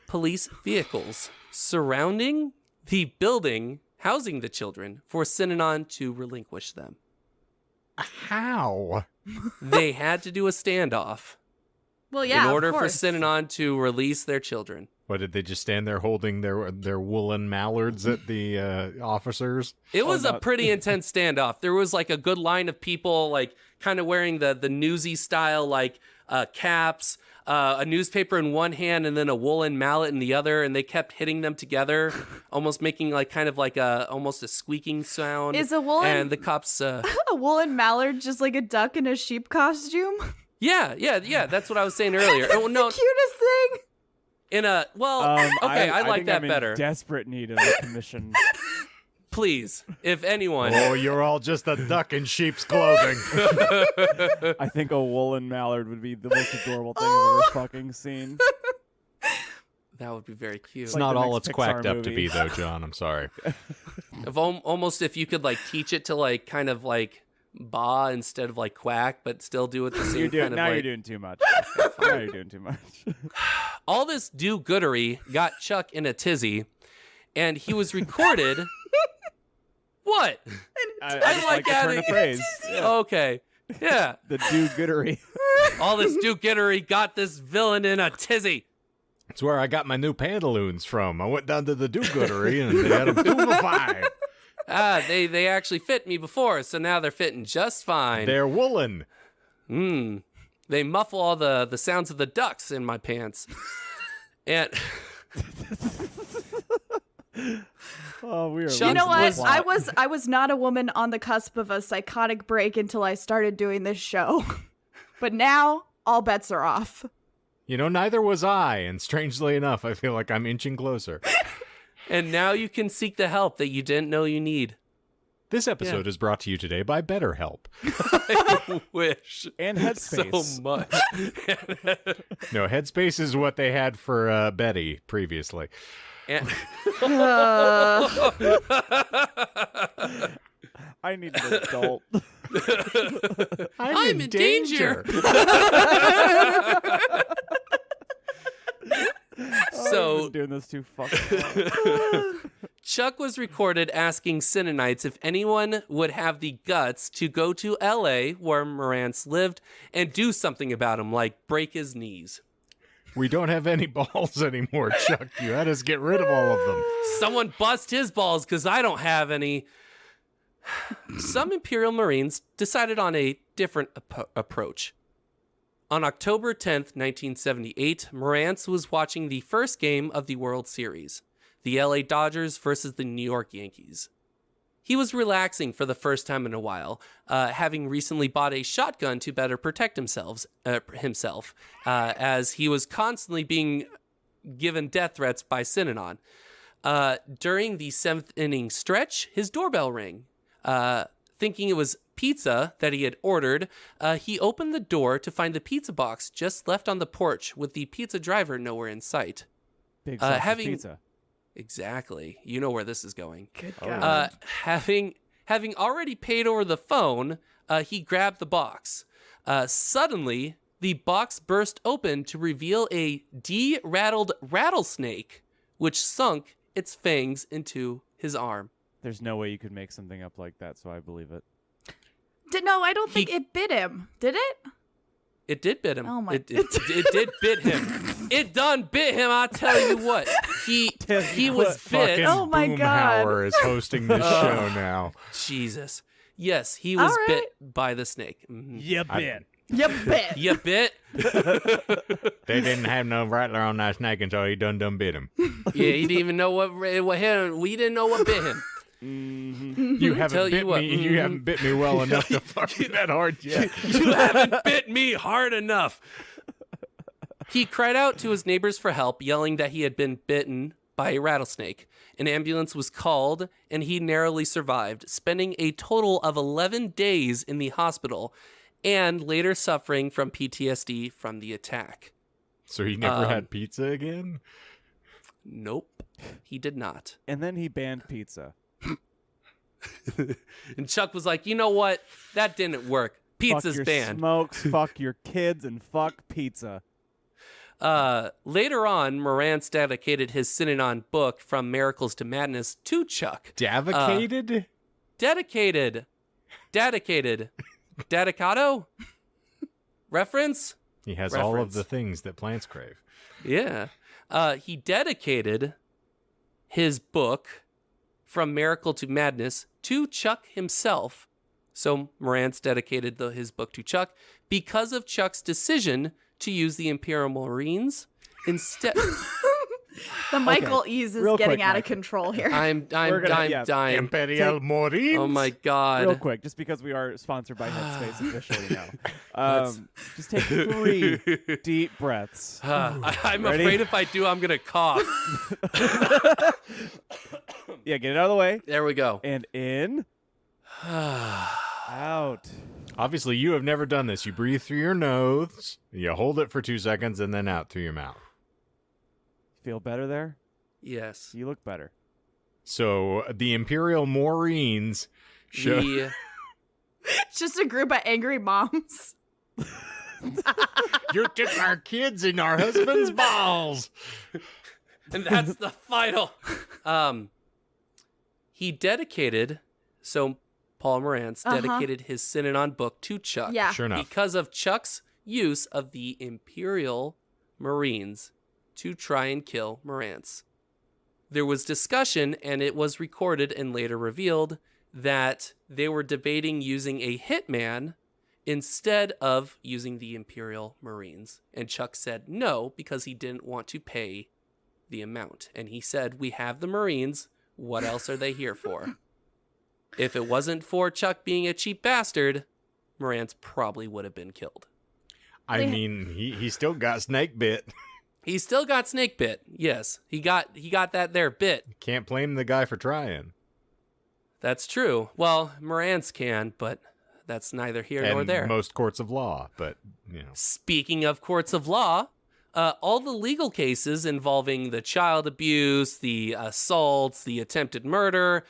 police vehicles surrounding the building housing the children for Synanon to relinquish them. How? They had to do a standoff. Well, yeah, in order of for course. Synanon to release their children. What, did they just stand there holding their woolen mallards at the officers? It was a pretty intense standoff. There was like a good line of people, like kind of wearing the newsy style, like caps, a newspaper in one hand and then a woolen mallet in the other, and they kept hitting them together, almost making like kind of like almost a squeaking sound. Is a woolen and the cops a woolen mallard just like a duck in a sheep costume? Yeah. That's what I was saying earlier. That's the cutest thing. I like that I'm better. In desperate need of a commission. Please, if anyone. Oh, you're all just a duck in sheep's clothing. I think a woolen mallard would be the most adorable thing I've ever fucking seen. That would be very cute. It's like not the all next it's Pixar quacked up to movie. be, though, John. I'm sorry. Almost if you could like teach it to like kind of like baa instead of like quack, but still do it the same kind of now like. you're doing too much. Now you're doing too much. All this do-goodery got Chuck in a tizzy, and he was recorded. What? I like like the turn adding- of phrase. Yeah. Okay. Yeah. The do-goodery. All this do-goodery got this villain in a tizzy. It's where I got my new pantaloons from. I went down to the do-goodery, and they had them 2 for $5. They actually fit me before, so now they're fitting just fine. They're woolen. They muffle all the sounds of the ducks in my pants. And Oh, we are. You know what? losing I was not a woman on the cusp of a psychotic break until I started doing this show. But now all bets are off. You know, neither was I, and strangely enough, I feel like I'm inching closer. And now you can seek the help that you didn't know you need. This episode is brought to you today by BetterHelp. I wish. And Headspace. So much. No, Headspace is what they had for Betty previously. And I need an adult. I'm in danger. So doing this too fucking long. Chuck was recorded asking Synanites if anyone would have the guts to go to L.A., where Morantz lived, and do something about him, like break his knees. We don't have any balls anymore, Chuck. You had us get rid of all of them. Someone bust his balls, because I don't have any. Some Imperial Marines decided on a different approach. On October 10th, 1978, Morantz was watching the first game of the World Series, the LA Dodgers versus the New York Yankees. he was relaxing for the first time in a while, having recently bought a shotgun to better protect himself, as he was constantly being given death threats by Synanon. During the 7th inning stretch, his doorbell rang. Thinking it was pizza that he had ordered, he opened the door to find the pizza box just left on the porch with the pizza driver nowhere in sight. Big pizza. Exactly. You know where this is going. Good God. Having already paid over the phone, he grabbed the box. Suddenly, the box burst open to reveal a de-rattled rattlesnake, which sunk its fangs into his arm. There's no way you could make something up like that, so I believe it. No, I don't think it bit him. Did it? It did bit him. Oh my! It did bit him. It done bit him. I tell you what. He was bit. Oh my God! Boomhauer is hosting this show now. Jesus. Yes, he was bit by the snake. Mm-hmm. You bit. You bit. You bit. They didn't have no rattler on that snake, and so he done bit him. Yeah, he didn't even know what hit him. We didn't know what bit him. Mm-hmm. You haven't bit me. You haven't bit me well enough to fuck me that hard yet. You haven't bit me hard enough. He cried out to his neighbors for help, yelling that he had been bitten by a rattlesnake. An ambulance was called, and he narrowly survived, spending a total of 11 days in the hospital, and later suffering from PTSD from the attack. So he never had pizza again? Nope, he did not. And then he banned pizza. And Chuck was like, you know what? That didn't work. Pizza's fuck your banned. Smokes, fuck your kids, and fuck pizza. Later on, Morantz dedicated his Synanon book, From Miracles to Madness, to Chuck. Dedicated? Dedicated. Dedicado? Reference? He has all of the things that plants crave. Yeah. He dedicated his book, From Miracle to Madness, to Chuck himself. So Morantz dedicated his book to Chuck because of Chuck's decision to use the Imperial Marines instead. The Michael Ease is getting out of control here. I'm dying. Imperial Marines? Oh my God. Real quick, just because we are sponsored by Headspace officially now. Just take 3 deep breaths. I'm Ready? afraid if I do, I'm going to cough. Yeah, get it out of the way. There we go. And in. Out. Obviously, you have never done this. You breathe through your nose, you hold it for 2 seconds, and then out through your mouth. Feel better there? Yes. You look better. So the Imperial Marines show... It's just a group of angry moms. You're getting our kids in our husband's balls. And that's the final. He dedicated, so Paul Morantz dedicated his Synanon book to Chuck. Yeah. Sure enough. Because of Chuck's use of the Imperial Marines to try and kill Morantz. There was discussion, and it was recorded and later revealed that they were debating using a hitman instead of using the Imperial Marines. And Chuck said no, because he didn't want to pay the amount. And he said, we have the Marines. What else are they here for? If it wasn't for Chuck being a cheap bastard, Morantz probably would have been killed. I mean, he still got snake bit. He still got snake bit. Yes, he got that there bit. Can't blame the guy for trying. That's true. Well, Morantz can, but that's neither here nor there. Most courts of law, but, you know. Speaking of courts of law, all the legal cases involving the child abuse, the assaults, the attempted murder,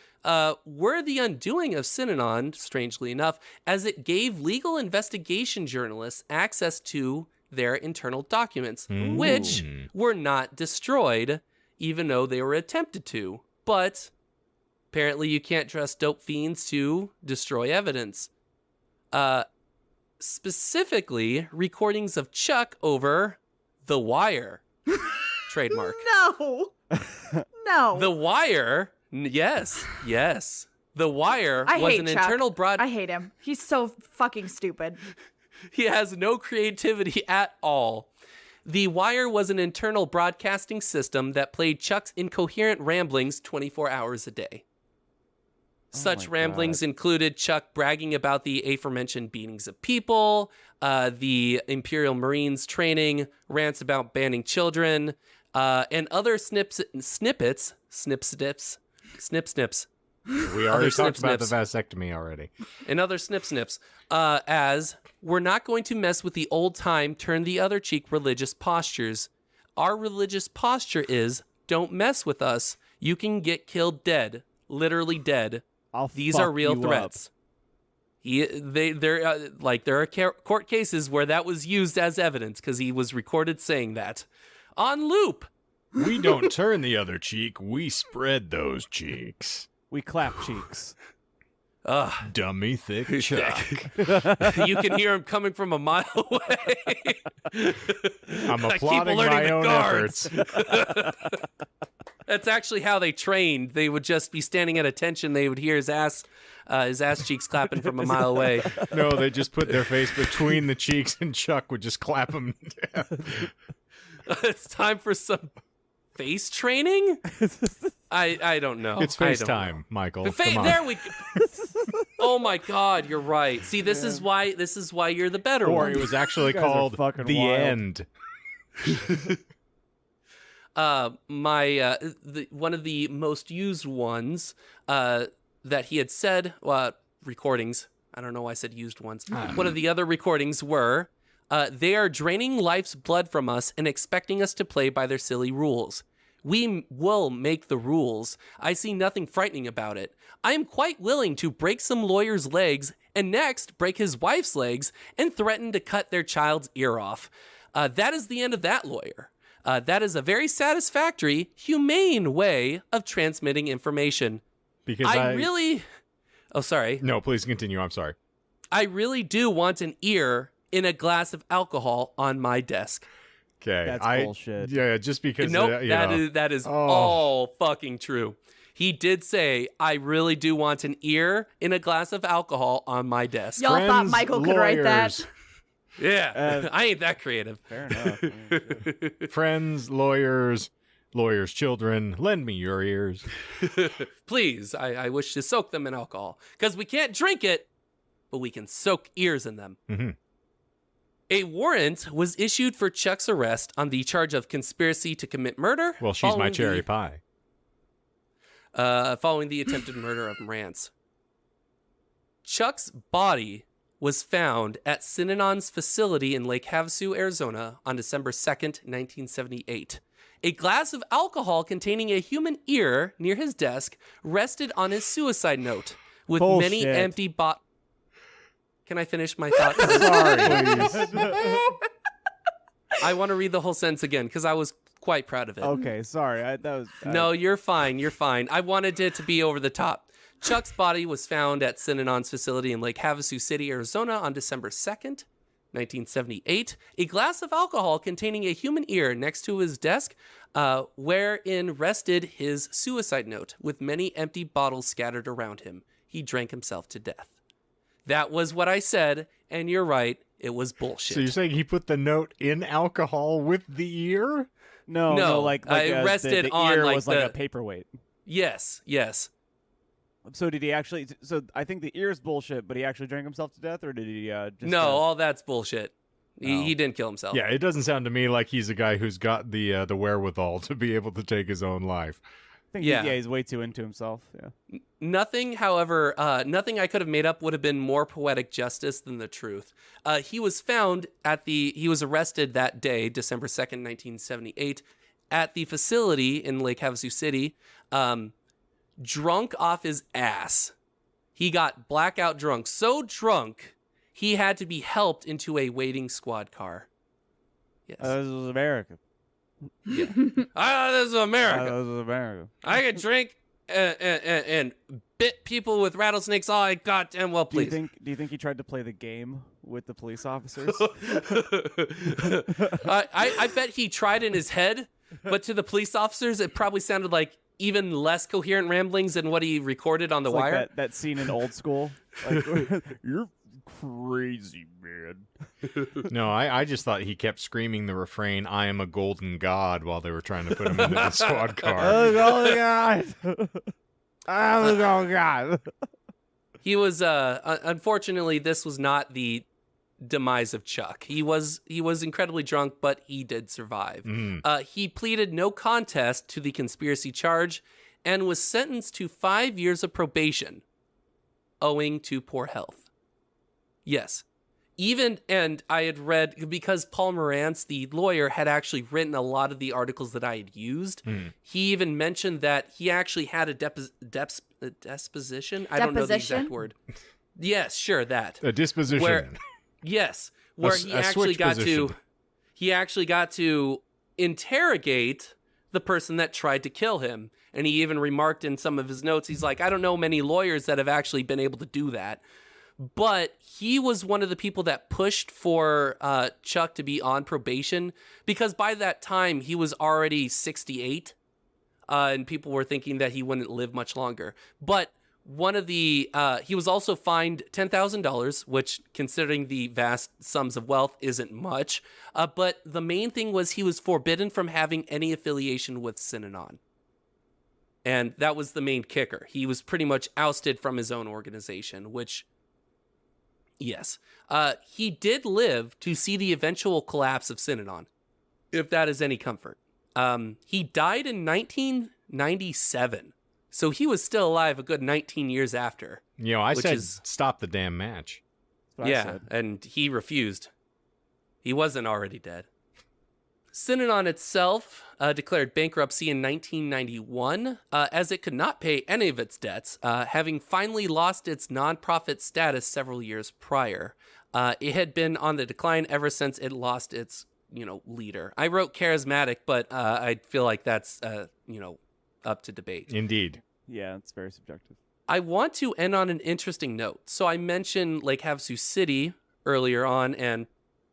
were the undoing of Synanon, strangely enough, as it gave legal investigation journalists access to their internal documents, which were not destroyed, even though they were attempted to. But apparently you can't trust dope fiends to destroy evidence. Specifically, recordings of Chuck over The Wire. Trademark. No. The Wire, yes. The Wire was an internal broad... I hate him. He's so fucking stupid. He has no creativity at all. The Wire was an internal broadcasting system that played Chuck's incoherent ramblings 24 hours a day. Such ramblings included Chuck bragging about the aforementioned beatings of people, the Imperial Marines training, rants about banning children, and other snippets. We already talked about the vasectomy already. And other snips, as we're not going to mess with the old time, turn the other cheek religious postures. Our religious posture is, don't mess with us. You can get killed dead, literally dead. These are real threats. There are court cases where that was used as evidence because he was recorded saying that on loop. We don't turn the other cheek. We spread those cheeks. We clap cheeks. Dummy thick Chuck. You can hear him coming from a mile away. I'm applauding my own efforts. That's actually how they trained. They would just be standing at attention. They would hear his ass cheeks clapping from a mile away. No, they just put their face between the cheeks, and Chuck would just clap him down. It's time for some face training. I don't know. It's face time, Michael. There we go. Oh my God, you're right. See, this is why you're the better or one. It was actually called The wild. End. One of the most used ones that he had said, recordings. I don't know why I said used ones. One of the other recordings were, they are draining life's blood from us and expecting us to play by their silly rules. We will make the rules. I see nothing frightening about it. I am quite willing to break some lawyer's legs and next break his wife's legs and threaten to cut their child's ear off. That is the end of that lawyer. That is a very satisfactory, humane way of transmitting information. Because I really... Oh, sorry. No, please continue. I'm sorry. I really do want an ear in a glass of alcohol on my desk. Okay. That's bullshit. Yeah, just because... Nope, that is all fucking true. He did say, I really do want an ear in a glass of alcohol on my desk. Y'all thought Michael could write that. Yeah, I ain't that creative. Fair enough. Friends, lawyers, children, lend me your ears. Please, I wish to soak them in alcohol. Because we can't drink it, but we can soak ears in them. Mm-hmm. A warrant was issued for Chuck's arrest on the charge of conspiracy to commit murder. Well, she's my cherry pie. Following the attempted murder of Rance. Chuck's body was found at Synanon's facility in Lake Havasu, Arizona on December 2nd, 1978. A glass of alcohol containing a human ear near his desk rested on his suicide note with many empty bottles. Can I finish my thought? Sorry, please. I want to read the whole sentence again because I was quite proud of it. Okay, sorry. No, you're fine. You're fine. I wanted it to be over the top. Chuck's body was found at Synanon's facility in Lake Havasu City, Arizona on December 2nd, 1978. A glass of alcohol containing a human ear next to his desk, wherein rested his suicide note with many empty bottles scattered around him. He drank himself to death. That was what I said, and you're right. It was bullshit. So you're saying he put the note in alcohol with the ear? No, like it rested the on ear like was like a paperweight. Yes. So did he actually? So I think the ear's bullshit, but he actually drank himself to death, or did he? Just, no, all that's bullshit. He didn't kill himself. Yeah, it doesn't sound to me like he's a guy who's got the wherewithal to be able to take his own life. I think he's way too into himself. Yeah. Nothing, however, nothing I could have made up would have been more poetic justice than the truth. He was arrested that day, December 2nd, 1978, at the facility in Lake Havasu City, drunk off his ass. He got blackout drunk, so drunk he had to be helped into a waiting squad car. Yes. This was America. Yeah. This is America. This was America. I could drink and bit people with rattlesnakes all I goddamn well please. Do you think he tried to play the game with the police officers? I bet he tried in his head, but to the police officers, it probably sounded like even less coherent ramblings than what he recorded on the wire. Like that scene in Old School. Like, you're crazy, man. No, I just thought he kept screaming the refrain, I am a golden god, while they were trying to put him into the squad car. Oh, golden god! Oh God. He was unfortunately this was not the demise of Chuck. He was incredibly drunk, but he did survive. He pleaded no contest to the conspiracy charge and was sentenced to 5 years of probation owing to poor health. Yes. And I had read, because Paul Morantz, the lawyer, had actually written a lot of the articles that I had used. He even mentioned that he actually had a deposition. I don't know the exact word. Yes, sure, that. A disposition. Where he actually got to interrogate the person that tried to kill him. And he even remarked in some of his notes, he's like, I don't know many lawyers that have actually been able to do that. But he was one of the people that pushed for Chuck to be on probation, because by that time he was already 68 and people were thinking that he wouldn't live much longer. But he was also fined $10,000, which, considering the vast sums of wealth, isn't much. But the main thing was he was forbidden from having any affiliation with Synanon. And that was the main kicker. He was pretty much ousted from his own organization, which, yes. He did live to see the eventual collapse of Synanon, if that is any comfort. He died in 1997. So he was still alive a good 19 years after. I said stop the damn match. Yeah, and he refused. He wasn't already dead. Synanon itself declared bankruptcy in 1991, as it could not pay any of its debts, having finally lost its nonprofit status several years prior. It had been on the decline ever since it lost its, leader. I wrote charismatic, but I feel like that's, up to debate. Indeed. Yeah, it's very subjective. I want to end on an interesting note. So I mentioned Lake Havasu City earlier on, and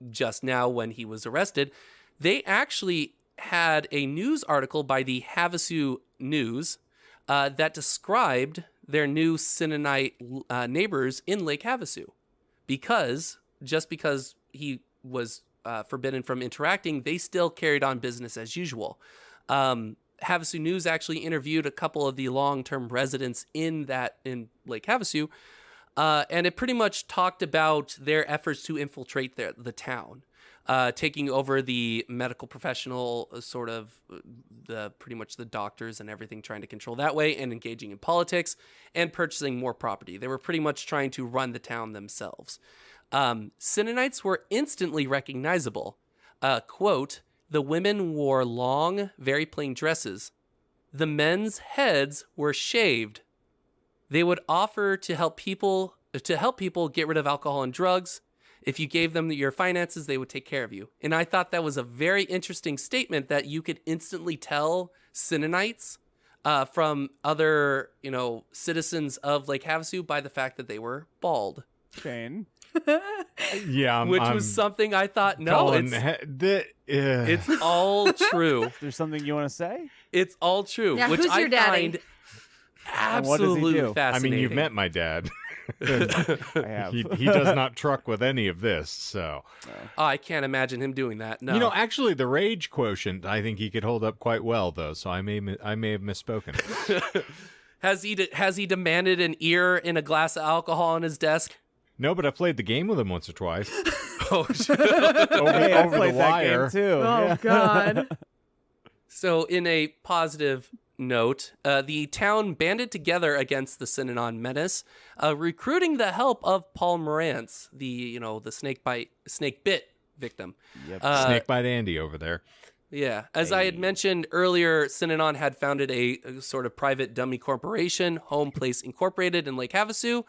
just now when he was arrested. They actually had a news article by the Havasu News that described their new Synanon neighbors in Lake Havasu, because he was forbidden from interacting, they still carried on business as usual. Havasu News actually interviewed a couple of the long-term residents in Lake Havasu, and it pretty much talked about their efforts to infiltrate the town. Taking over the medical professional, pretty much the doctors and everything, trying to control that way, and engaging in politics and purchasing more property. They were pretty much trying to run the town themselves. Synanites were instantly recognizable. Quote, the women wore long, very plain dresses. The men's heads were shaved. They would offer to help people get rid of alcohol and drugs. If you gave them your finances, they would take care of you. And I thought that was a very interesting statement, that you could instantly tell Synanites from other, citizens of Lake Havasu by the fact that they were bald. Shane. Yeah, which was something I thought, no, it's all true. There's something you want to say? It's all true, yeah, which I find absolutely fascinating. I mean, you've met my dad. I have. He does not truck with any of this, so. Oh, I can't imagine him doing that. No. Actually, the rage quotient, I think he could hold up quite well, though. So I may have misspoken. Has he demanded an ear in a glass of alcohol on his desk? No, but I played the game with him once or twice. Oh, over the wire. That game too. Oh, God. So, in a positive note, the town banded together against the Synanon menace, recruiting the help of Paul Morantz, the snake bit victim. Yep. Snake bite Andy over there. Yeah. As I had mentioned earlier, Synanon had founded a sort of private dummy corporation, Home Place Incorporated, in Lake Havasu,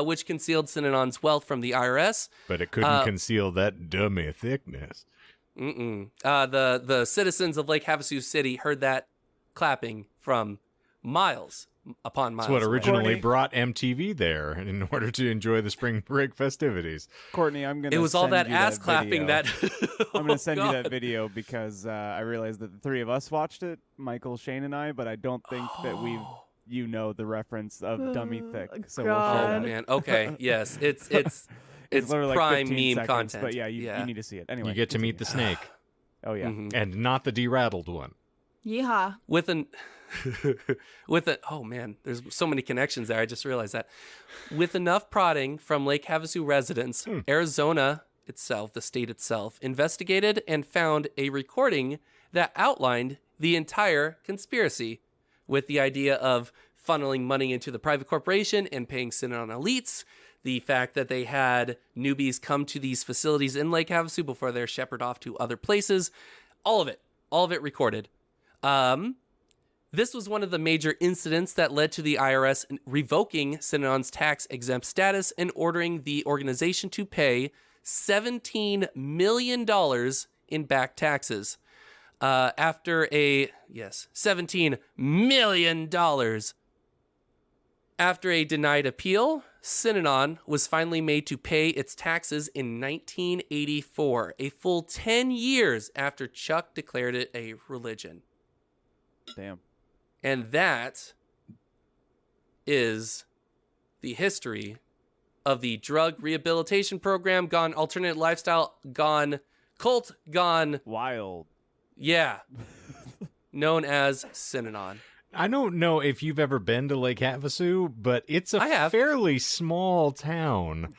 which concealed Synanon's wealth from the IRS. But it couldn't conceal that dummy thickness. The citizens of Lake Havasu City heard that clapping from miles upon miles. That's what originally brought MTV there in order to enjoy the spring break festivities. Courtney, I'm going to It was all that ass clapping that... I'm going to send you that video because I realized that the three of us watched it, Michael, Shane, and I, but I don't think that you know the reference of dummy thick. So we'll share that. Man. Okay. Yes. It's literally prime like 15 meme seconds, content. But yeah, you need to see it. Anyway, You get to meet the snake. Oh, yeah. Mhm. And not the derattled one. Yeehaw. Oh man, there's so many connections there. I just realized that. With enough prodding from Lake Havasu residents, Arizona itself, the state itself, investigated and found a recording that outlined the entire conspiracy, with the idea of funneling money into the private corporation and paying Synanon elites, the fact that they had newbies come to these facilities in Lake Havasu before they're shepherded off to other places. All of it recorded. This was one of the major incidents that led to the IRS revoking Synanon's tax-exempt status and ordering the organization to pay $17 million in back taxes. $17 million. After a denied appeal, Synanon was finally made to pay its taxes in 1984, a full 10 years after Chuck declared it a religion. Damn. And that is the history of the drug rehabilitation program gone alternate lifestyle, gone cult, gone wild. Yeah. Known as Synanon. I don't know if you've ever been to Lake Havasu, but it's a fairly small town.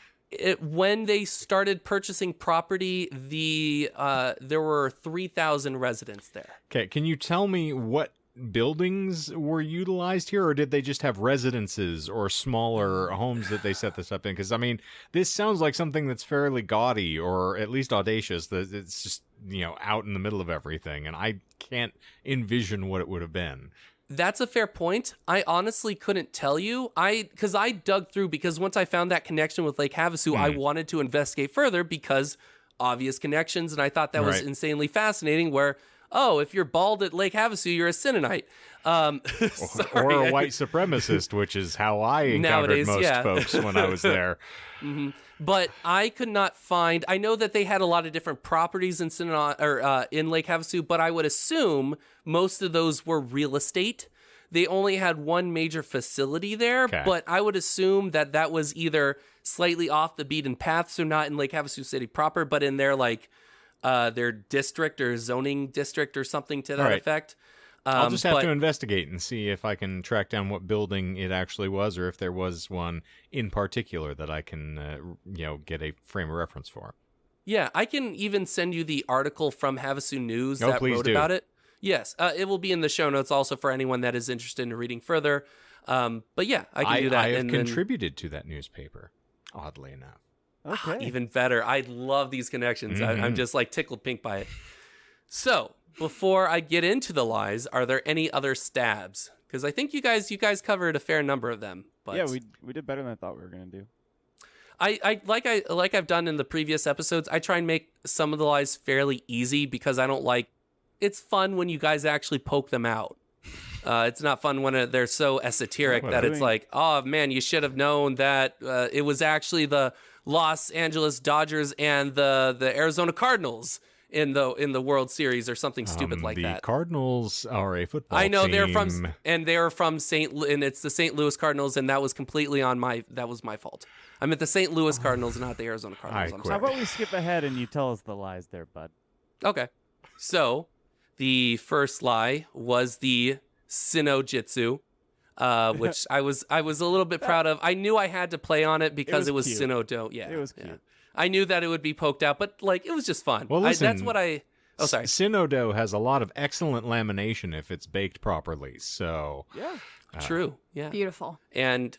When they started purchasing property, there were 3,000 residents there. Okay, can you tell me what buildings were utilized here, or did they just have residences or smaller homes that they set this up in? Because, I mean, this sounds like something that's fairly gaudy, or at least audacious, that it's just, out in the middle of everything, and I can't envision what it would have been. That's a fair point. I honestly couldn't tell you. Because I dug through, because once I found that connection with Lake Havasu, I wanted to investigate further because obvious connections, and I thought that was insanely fascinating, where, if you're bald at Lake Havasu, you're a Synanite. Or a white supremacist, which is how I encountered most folks when I was there. Mm-hmm. But I could not find. I know that they had a lot of different properties in Synanon, or in Lake Havasu, but I would assume most of those were real estate. They only had one major facility there, but I would assume that was either slightly off the beaten path, so not in Lake Havasu City proper, but in their their district or zoning district or something to that effect. I'll just have to investigate and see if I can track down what building it actually was, or if there was one in particular that I can, get a frame of reference for. Yeah, I can even send you the article from Havasu News that wrote about it. Yes, it will be in the show notes also for anyone that is interested in reading further. But yeah, I can do that. I have contributed to that newspaper, oddly enough. Okay. Even better. I love these connections. Mm-hmm. I'm just tickled pink by it. So, before I get into the lies, are there any other stabs? Because I think you guys covered a fair number of them. But yeah, we did better than I thought we were gonna do. Like I've done in the previous episodes, I try and make some of the lies fairly easy because I don't like. It's fun when you guys actually poke them out. It's not fun when they're so esoteric that it's like, oh man, you should have known that it was actually the Los Angeles Dodgers and the Arizona Cardinals in the World Series or something stupid like that. The Cardinals are a football team. I know they're from and it's the St. Louis Cardinals, and that was completely that was my fault. I meant the St. Louis Cardinals, not the Arizona Cardinals. How about we skip ahead and you tell us the lies there, bud? Okay. So, the first lie was the Sinojitsu, which I was a little bit proud of. I knew I had to play on it because it was Sinodo. Yeah, it was cute. Yeah. I knew that it would be poked out, but it was just fun. Well, listen, that's what I. Oh, sorry. Sinodo has a lot of excellent lamination if it's baked properly. So yeah, true. Yeah, beautiful. And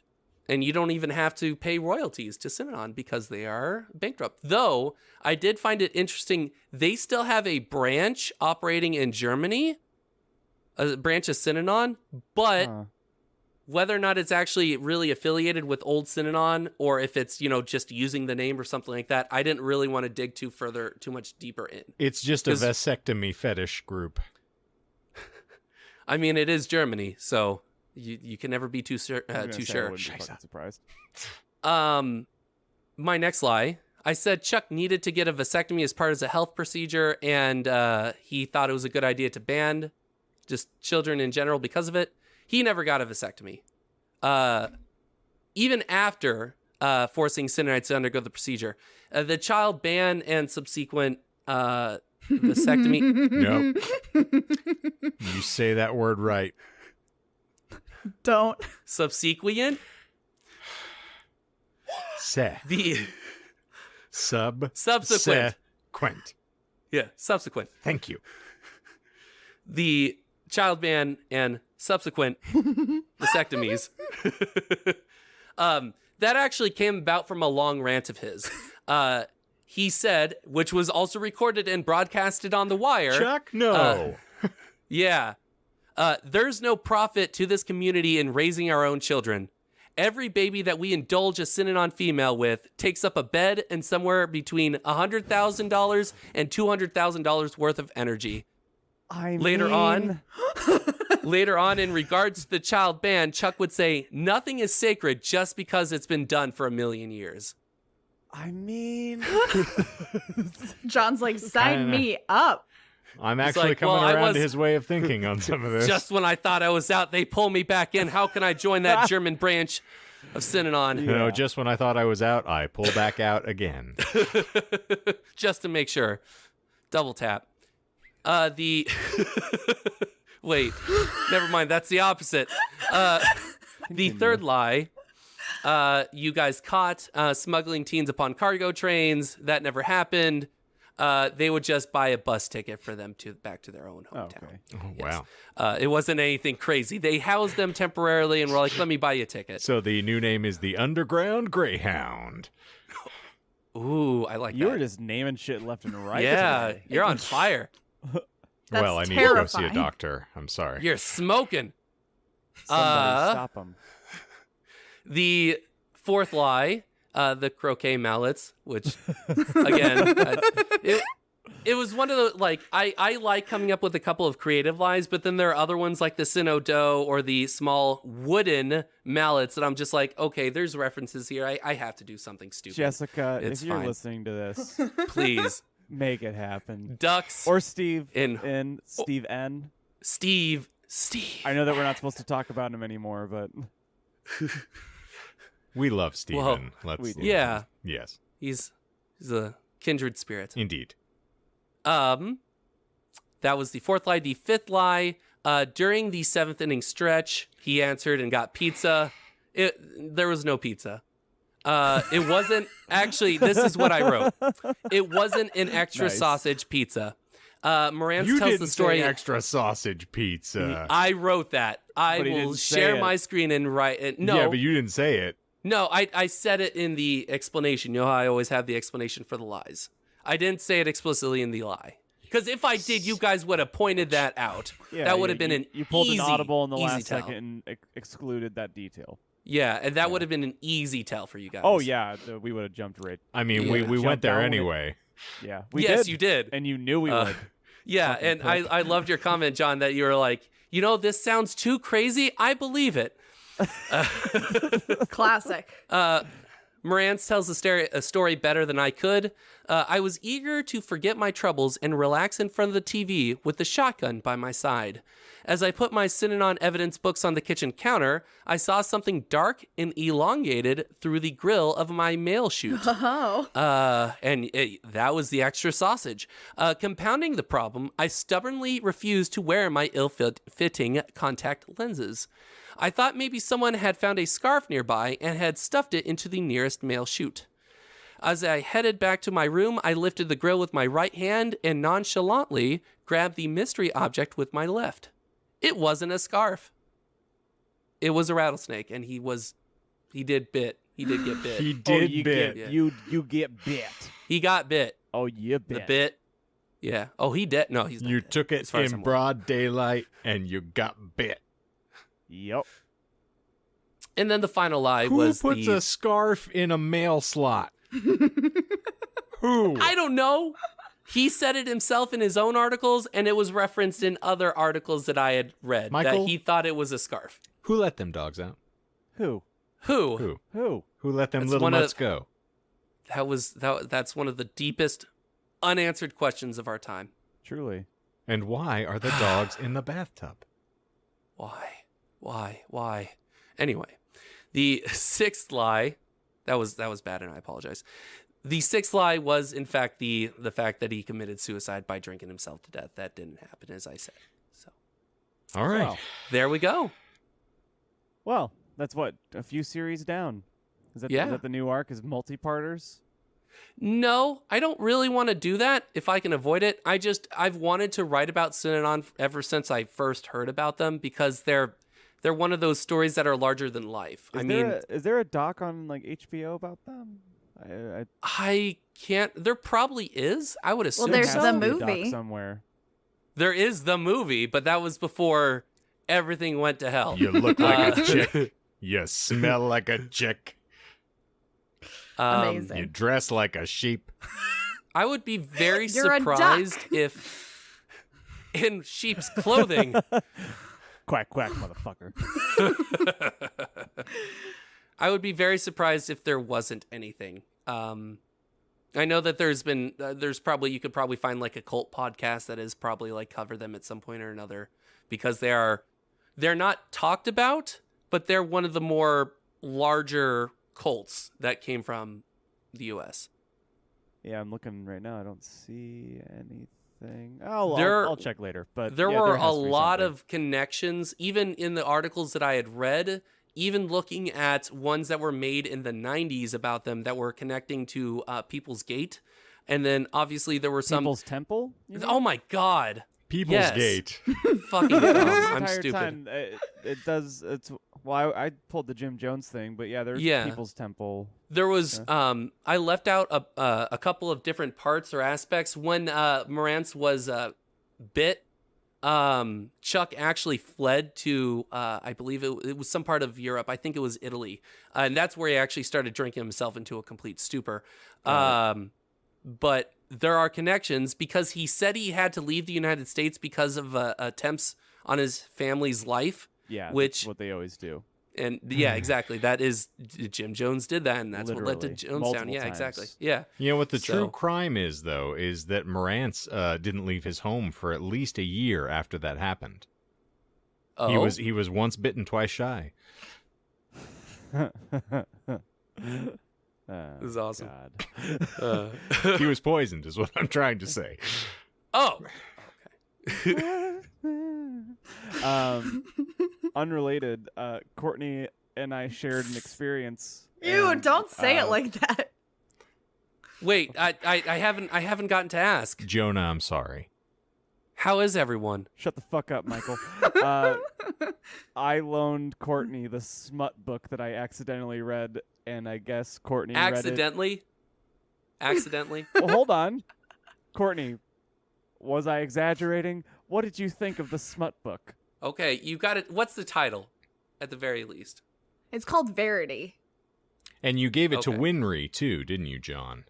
you don't even have to pay royalties to Synanon because they are bankrupt. Though I did find it interesting, they still have a branch operating in Germany, a branch of Synanon, but whether or not it's actually really affiliated with old Synanon or if it's, just using the name or something like that, I didn't really want to dig too much deeper in. It's just a vasectomy fetish group. I mean, it is Germany, so you can never be too sure. I wouldn't be fucking surprised. My next lie. I said Chuck needed to get a vasectomy as part of a health procedure, and he thought it was a good idea to ban just children in general because of it. He never got a vasectomy. Even after forcing Synanites to undergo the procedure. The child ban and subsequent vasectomy. Nope. You say that word right. Don't. Subsequent. The subsequent. Yeah, subsequent. Thank you. The child ban and subsequent vasectomies. That actually came about from a long rant of his. He said, which was also recorded and broadcasted on The Wire. Chuck, no. Yeah. There's no profit to this community in raising our own children. Every baby that we indulge a Synanon female with takes up a bed and somewhere between $100,000 and $200,000 worth of energy. Later on, in regards to the child ban, Chuck would say, nothing is sacred just because it's been done for 1,000,000 years. I mean... John's like, sign me up. I'm actually coming around to his way of thinking on some of this. Just when I thought I was out, they pull me back in. How can I join that German branch of Synanon? You know, just when I thought I was out, I pull back out again. Just to make sure. Double tap. Wait, never mind. That's the opposite. The third lie, you guys caught smuggling teens upon cargo trains. That never happened. They would just buy a bus ticket for them back to their own hometown. Okay. Oh, yes. wow. It wasn't anything crazy. They housed them temporarily and were like, let me buy you a ticket. So the new name is the Underground Greyhound. Ooh, I like that. You were just naming shit left and right. Yeah, today. you're on fire. Well, I need to go see a doctor. I'm sorry. You're smoking. Somebody stop him. The fourth lie, the croquet mallets, which, again, it was one of the, like, I like coming up with a couple of creative lies, but then there are other ones like the Synanon or the small wooden mallets that I'm just like, okay, there's references here. I have to do something stupid. Jessica, It's if you're fine. listening to this, Please. make it happen. Ducks. Or Steve Steve N. Steve. I know that we're not supposed to talk about him anymore, but We love Steven. We do. Yeah. Yes. He's a kindred spirit. Indeed. That was the fourth lie. The fifth lie, during the seventh inning stretch, he answered and got pizza. There was no pizza. It wasn't actually, this is what I wrote. It wasn't an extra sausage pizza. Morantz tells the story. Say extra sausage pizza. I wrote that. I will share my screen and write it. No. Yeah, but you didn't say it. No, I said it in the explanation. You know how I always have the explanation for the lies. I didn't say it explicitly in the lie. Because if I did, you guys would have pointed that out. Yeah, that would have been you pulled an audible in the last tell. second and excluded that detail. Yeah, and that would have been an easy tell for you guys. Oh, yeah, we would have jumped right. I mean, we went there anyway. Yeah, yes, you did. And you knew we would. Yeah, and I loved your comment, John, that you were like, you know, this sounds too crazy. I believe it. Classic. Morantz tells a story better than I could. I was eager to forget my troubles and relax in front of the TV with the shotgun by my side. As I put my Synanon evidence books on the kitchen counter, I saw something dark and elongated through the grill of my mail chute. Oh. That was the extra sausage. Compounding the problem, I stubbornly refused to wear my ill-fitting contact lenses. I thought maybe someone had found a scarf nearby and had stuffed it into the nearest mail chute. As I headed back to my room, I lifted the grill with my right hand and nonchalantly grabbed the mystery object with my left. It wasn't a scarf. It was a rattlesnake, and he did get bit. He did bit. You get bit. He got bit. Oh, you bit. The bit. Yeah. Oh, he did. No, he's not You dead, took it as far as in I'm aware. broad daylight, and you got bit. Yep. And then the final lie Who was puts a scarf in a mail slot? Who? I don't know. He said it himself in his own articles, and it was referenced in other articles that I had read Michael? that he thought it was a scarf. Who let them dogs out? Who? Who? Who let them That's little one of- nuts go? That's one of the deepest unanswered questions of our time. Truly. And why are the dogs in the bathtub? Why? Anyway, the sixth lie, that was bad, and I apologize. The sixth lie was, in fact, the fact that he committed suicide by drinking himself to death. That didn't happen, as I said. So, All right. Wow. There we go. Well, that's what, a few series down. Is that the new arc? Is multi-parters? No, I don't really want to do that if I can avoid it. I've wanted to write about Synanon ever since I first heard about them because they're one of those stories that are larger than life. Is there a doc on like HBO about them? I can't. There probably is. I would assume. Well, there's there the has to be a doc movie somewhere. There is the movie, but that was before everything went to hell. You look like a chick. You smell like a chick. Amazing. You dress like a sheep. I would be very You're a duck. surprised if in sheep's clothing. Quack, quack, motherfucker. I would be very surprised if there wasn't anything. I know that you could probably find like a cult podcast that is probably like cover them at some point or another because they're not talked about, but they're one of the more larger cults that came from the U.S. Yeah, I'm looking right now. I don't see anything. I'll check later. But there were a lot something. of connections, even in the articles that I had read, even looking at ones that were made in the 90s about them that were connecting to People's Gate. And then obviously there were some... People's Temple? Oh my God. People's Gate. Fucking dumb. I'm entire stupid. Time, it does. I pulled the Jim Jones thing, but yeah, there's People's Temple. There was I left out a couple of different parts or aspects when Marantz was bit. Chuck actually fled to I believe it was some part of Europe. I think it was Italy, and that's where he actually started drinking himself into a complete stupor. But there are connections because he said he had to leave the United States because of attempts on his family's life. Yeah, which that's what they always do. And yeah, exactly. That is Jim Jones did that, and that's Literally. what led to Jonestown. Multiple Yeah, times. exactly. Yeah. You know what the true crime is, though, is that Marantz didn't leave his home for at least a year after that happened. Oh, He was once bitten, twice shy. This is awesome. God. He was poisoned, is what I'm trying to say. Oh. Unrelated, Courtney and I shared an experience. Ew, and, don't say it like that. Wait, I haven't gotten to ask. Jonah, I'm sorry. How is everyone? Shut the fuck up, Michael. I loaned Courtney the smut book that I accidentally read, and I guess Courtney read it. Accidentally? Well, hold on. Courtney, was I exaggerating? What did you think of the smut book? Okay, you got it. What's the title, at the very least? It's called Verity. And you gave it to Okay. Winry, too, didn't you, John?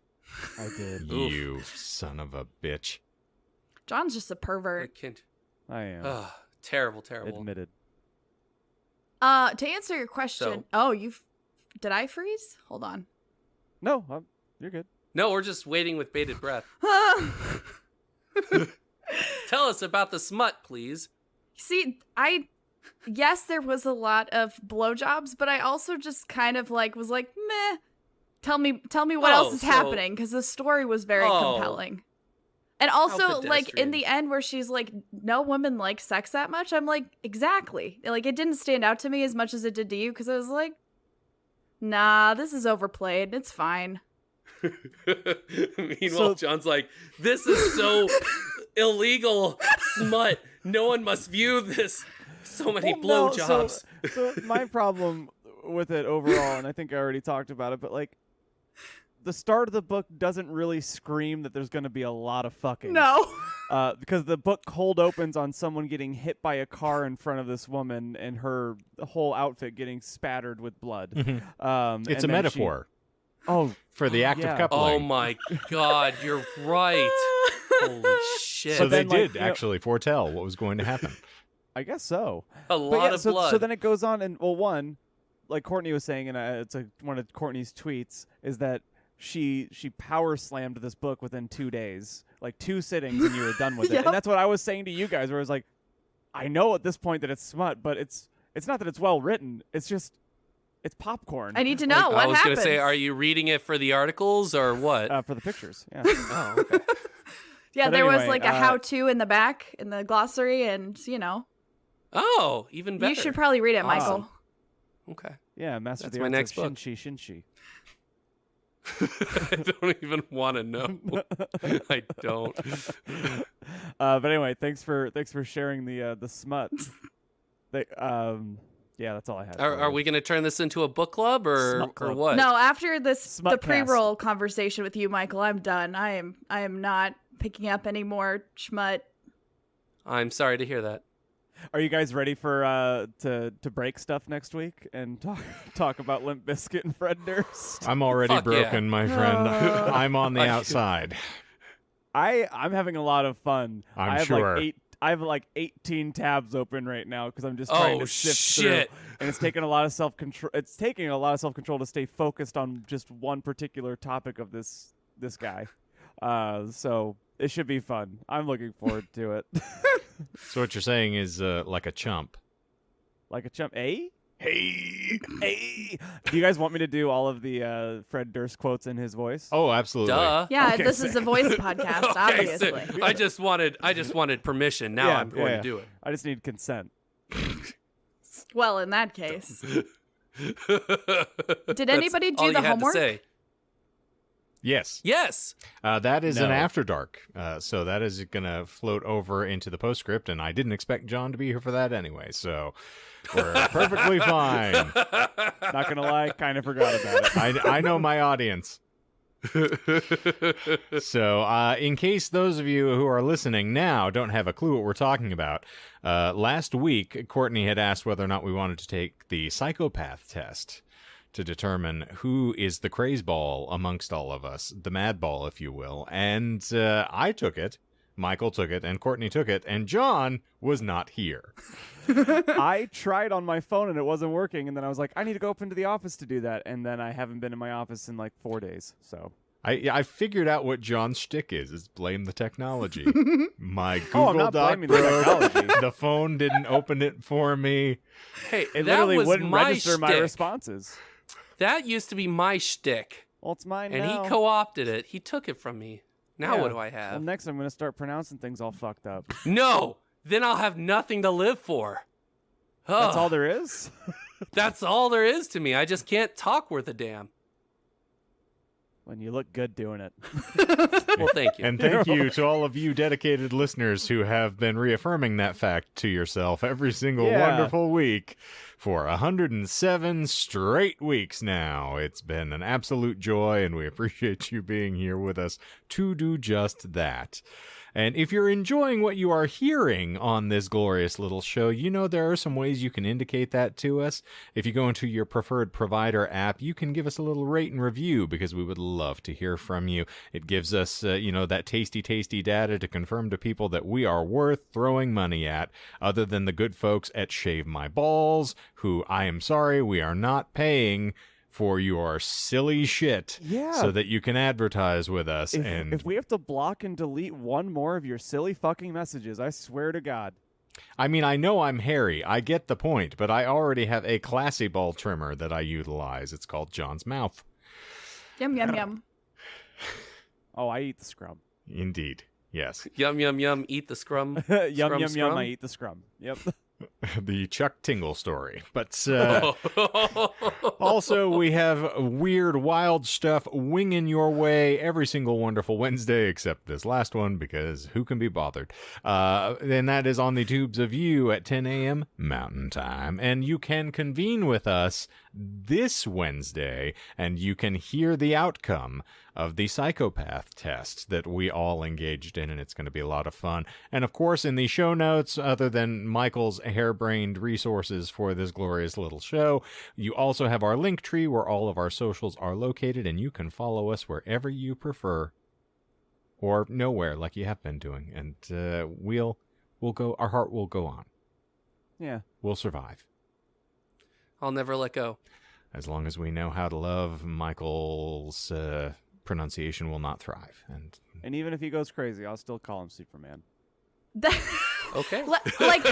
I did. You son of a bitch. John's just a pervert. I am. Ugh, terrible. Admitted. To answer your question, So- did I freeze? Hold on. No, you're good. No, we're just waiting with bated breath. Tell us about the smut, please. See, yes, there was a lot of blowjobs, but I also just kind of was like, meh. Tell me what else is happening, because the story was very compelling. And also, in the end, where she's like, no woman likes sex that much, I'm like, exactly. Like, it didn't stand out to me as much as it did to you, because I was like, nah, this is overplayed. It's fine. Meanwhile, John's like, this is so illegal smut. No one must view this. So many blowjobs. So my problem with it overall, and I think I already talked about it, but the start of the book doesn't really scream that there's going to be a lot of fucking. No. Because the book cold opens on someone getting hit by a car in front of this woman and her whole outfit getting spattered with blood. Mm-hmm. It's a metaphor. For the act of coupling. Oh my God, you're right. Holy shit. So they did actually foretell what was going to happen. I guess so. A lot of blood. So then it goes on, and one, like Courtney was saying, and it's one of Courtney's tweets, is that she power slammed this book within 2 days, like 2 sittings, and you were done with it. And that's what I was saying to you guys, where I was like, I know at this point that it's smut, but it's not that it's well written. It's just it's popcorn. I need to know what happens. I was going to say, are you reading it for the articles or what? For the pictures. Yeah. Oh, okay. Yeah, But there was anyway, a how-to in the back in the glossary, and Oh, even better. You should probably read it, Michael. Okay. Yeah, Master That's the my Arts next of book. Shinshi. I don't even want to know. I don't. But anyway, thanks for sharing the smut. Yeah, that's all I had. Are we going to turn this into a book club or what? No, after the Cast. pre-roll conversation with you, Michael, I'm done. I am not picking up any more schmut. I'm sorry to hear that. Are you guys ready for to break stuff next week and talk about Limp Bizkit and Fred Durst? I'm already Fuck broken, yeah. my friend. I'm on the outside. I'm having a lot of fun. I'm sure. I have like 18 tabs open right now because I'm just trying to sift through, and it's taking a lot of self-control. It's taking a lot of self-control to stay focused on just one particular topic of this guy. So it should be fun. I'm looking forward to it. So what you're saying is like a chump. Like a chump, eh? Hey. Do you guys want me to do all of the Fred Durst quotes in his voice? Oh, absolutely. Duh. Yeah, Okay, this is a voice podcast, Okay, so obviously. I just wanted permission. Now I'm going to do it. I just need consent. Well, in that case. Did That's anybody all do the you had to homework? say. Yes. Yes. That is an No. After Dark. So that is going to float over into the postscript, and I didn't expect John to be here for that anyway, so we're perfectly fine. Not gonna lie, kind of forgot about it. I know my audience. So, in case those of you who are listening now don't have a clue what we're talking about, last week, Courtney had asked whether or not we wanted to take the psychopath test to determine who is the crazeball amongst all of us, the madball, if you will. And I took it, Michael took it, and Courtney took it, and John was not here. I tried on my phone and it wasn't working, and then I was like, I need to go up into the office to do that, and then I haven't been in my office in like 4 days. So I figured out what John's shtick is blame the technology. My I'm Google not Doc blaming the broke. technology. The phone didn't open it for me. Hey, It that literally was wouldn't my register my shtick. responses. That used to be my shtick, Well, it's mine and now. he co-opted it. He took it from me. Now Yeah. what do I Well, have? next I'm gonna start pronouncing things all fucked up. No, then I'll have nothing to live for. That's Ugh. all there is. That's all there is to me. I just can't talk worth a damn. When you look good doing it. Well, thank you. And thank you to all of you dedicated listeners who have been reaffirming that fact to yourself every single wonderful week for 107 straight weeks now. It's been an absolute joy, and we appreciate you being here with us to do just that. And if you're enjoying what you are hearing on this glorious little show, you know there are some ways you can indicate that to us. If you go into your preferred provider app, you can give us a little rate and review because we would love to hear from you. It gives us, that tasty data to confirm to people that we are worth throwing money at, other than the good folks at Shave My Balls, who, I am sorry, we are not paying for your silly shit so that you can advertise with us. If we have to block and delete one more of your silly fucking messages, I swear to God. I mean, I know I'm hairy. I get the point, but I already have a classy ball trimmer that I utilize. It's called John's Mouth. Yum, yum, yum. Oh, I eat the scrum. Indeed. Yes. Yum, yum, yum, eat the scrum. Yum, Scrum, yum, scrum. yum, I eat the scrum. Yep. The Chuck Tingle story. But also, we have weird, wild stuff winging your way every single wonderful Wednesday, except this last one, because who can be bothered? And that is on the tubes of you at 10 a.m. Mountain Time. And you can convene with us this Wednesday, and you can hear the outcome of the psychopath test that we all engaged in, and it's going to be a lot of fun. And of course, in the show notes, other than Michael's harebrained resources for this glorious little show, you also have our link tree where all of our socials are located, and you can follow us wherever you prefer, or nowhere like you have been doing. And we'll go. Our heart will go on. Yeah. We'll survive. I'll never let go. As long as we know how to love, Michael's pronunciation will not thrive. And even if he goes crazy, I'll still call him Superman. Okay. like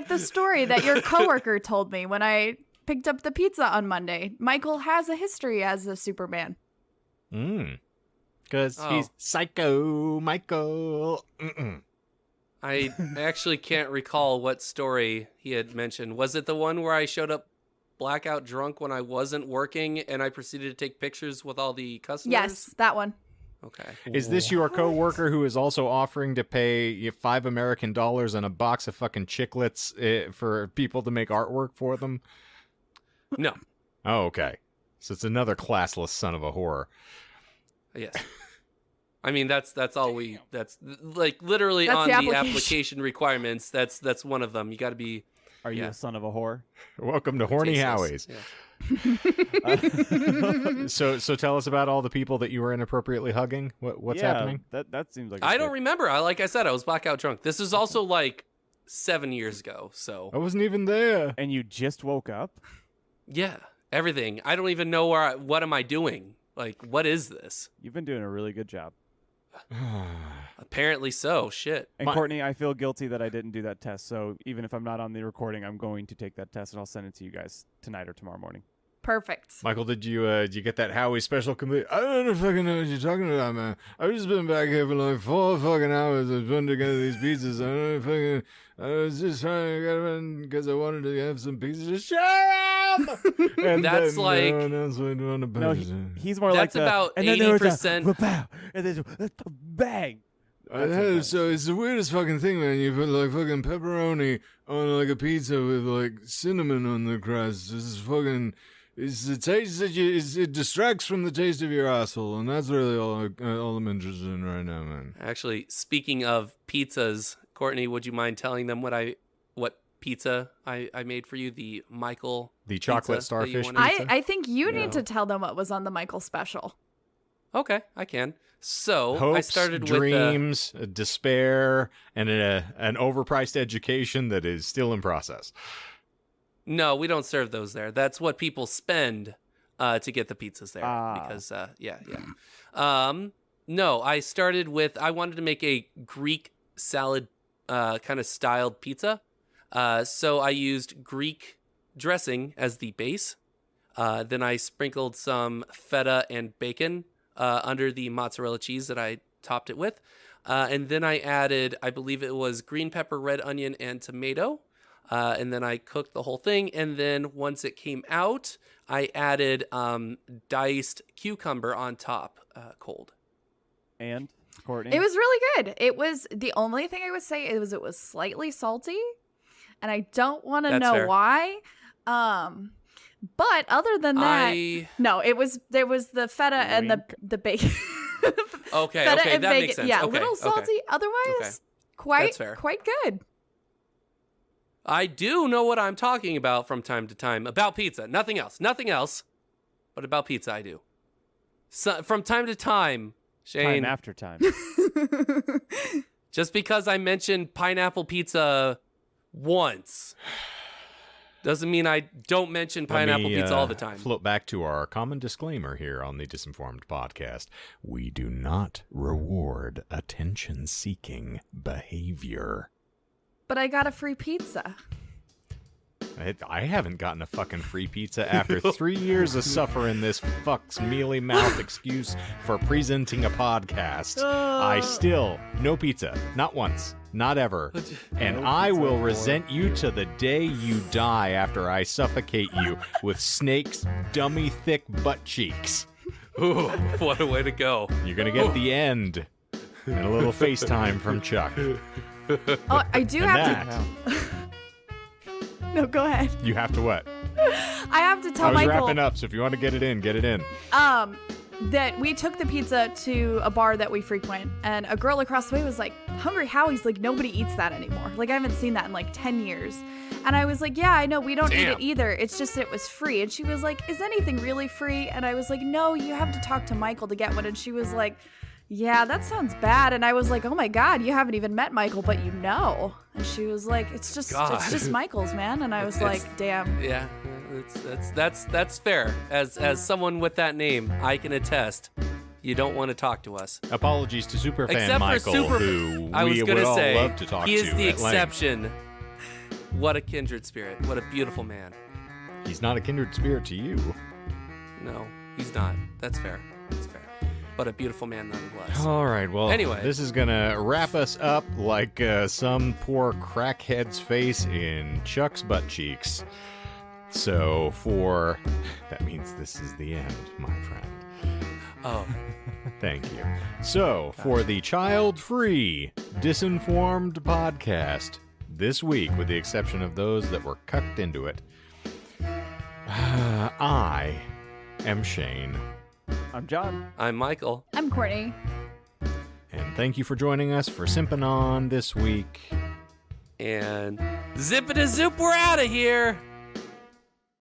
the story that your coworker told me when I picked up the pizza on Monday. Michael has a history as a Superman. Because he's Psycho Michael. I actually can't recall what story he had mentioned. Was it the one where I showed up blackout drunk when I wasn't working and I proceeded to take pictures with all the customers? Yes, that one. Okay. Is this your coworker who is also offering to pay you $5 American and a box of fucking chiclets for people to make artwork for them? No. Oh, okay. So it's another classless son of a whore. Yes. I mean, that's all we. That's like literally That's on the the application requirements. That's one of them. You got to be. Are you a son of a whore? Welcome to Horny Howie's. Yeah. So tell us about all the people that you were inappropriately hugging. What's happening? That seems like. I don't remember. Like I said, I was blackout drunk. This is also like 7 years ago. So I wasn't even there. And you just woke up? Yeah, everything. I don't even know what am I doing? Like, what is this? You've been doing a really good job. Apparently so. Shit. And Courtney, I feel guilty that I didn't do that test. So even if I'm not on the recording, I'm going to take that test and I'll send it to you guys tonight or tomorrow morning. Perfect. Michael, did you get that Howie special complete? I don't fucking know what you're talking about, man. I've just been back here for like 4 fucking hours. I've putting together these pizzas. I was just trying to get them because I wanted to have some pizzas to share them. And that's then, like no, he's more that's like about and 80%. And then bang. So it's the weirdest fucking thing, man. You put like fucking pepperoni on like a pizza with like cinnamon on the crust. This is fucking. It's the taste that it distracts from the taste of your asshole, and that's really all I'm interested in right now, man. Actually, speaking of pizzas, Courtney, would you mind telling them what pizza I made for you? The Michael, the chocolate starfish pizza. I think you need to tell them what was on the Michael special. Okay, I can. So hopes, I started dreams, despair, and an overpriced education that is still in process. No, we don't serve those there. That's what people spend to get the pizzas there. Because, no, I started with, I wanted to make a Greek salad kind of styled pizza. So I used Greek dressing as the base. Then I sprinkled some feta and bacon under the mozzarella cheese that I topped it with. And then I added, I believe it was green pepper, red onion, and tomato. And then I cooked the whole thing. And then once it came out, I added diced cucumber on top, cold. And Courtney? It was really good. It was the only thing I would say it was slightly salty, and I don't want to know why. But other than that, no, there was the feta and the bacon. Okay, feta okay, and that bacon. makes sense. Yeah, a okay, little salty. Okay. Otherwise, quite good. I do know what I'm talking about from time to time about pizza. Nothing else, but about pizza I do. So, from time to time, Shane. Time after time. Just because I mentioned pineapple pizza once doesn't mean I don't mention pineapple pizza all the time. Float back to our common disclaimer here on the Disinformed podcast. We do not reward attention-seeking behavior. But I got a free pizza. I haven't gotten a fucking free pizza after 3 years of suffering this fuck's mealy-mouthed excuse for presenting a podcast. I still, no pizza. Not once. Not ever. And I will resent you to the day you die after I suffocate you with Snake's dummy thick butt cheeks. Ooh, what a way to go. You're gonna get the end. And a little FaceTime from Chuck. Oh, I do have to. No, go ahead. You have to what? I have to tell I was Michael. wrapping up, so if you want to get it in, get it in. That we took the pizza to a bar that we frequent, and a girl across the way was like, Hungry Howie's, like, nobody eats that anymore. Like, I haven't seen that in like 10 years. And I was like, yeah, I know, we don't eat it either. It's just it was free. And she was like, is anything really free? And I was like, no, you have to talk to Michael to get one. And she was like, yeah, that sounds bad. And I was like, oh my God, you haven't even met Michael, but you know. And she was like, it's just Michael's, man. And I was like, damn. Yeah, that's fair. As someone with that name, I can attest. You don't want to talk to us. Apologies to superfan Except Michael, who we would all love to talk to. He is the exception. Length. What a kindred spirit. What a beautiful man. He's not a kindred spirit to you. No, he's not. That's fair. That's fair. but a beautiful man nonetheless. All right, well, anyway, this is going to wrap us up like some poor crackhead's face in Chuck's butt cheeks. So that means this is the end, my friend. Oh. Thank you. So, for the child-free, Disinformed podcast, this week, with the exception of those that were cucked into it, I am Shane. I'm John. I'm Michael. I'm Courtney. And thank you for joining us for Synanon this week. And zip-a-da-zoop, we're out of here!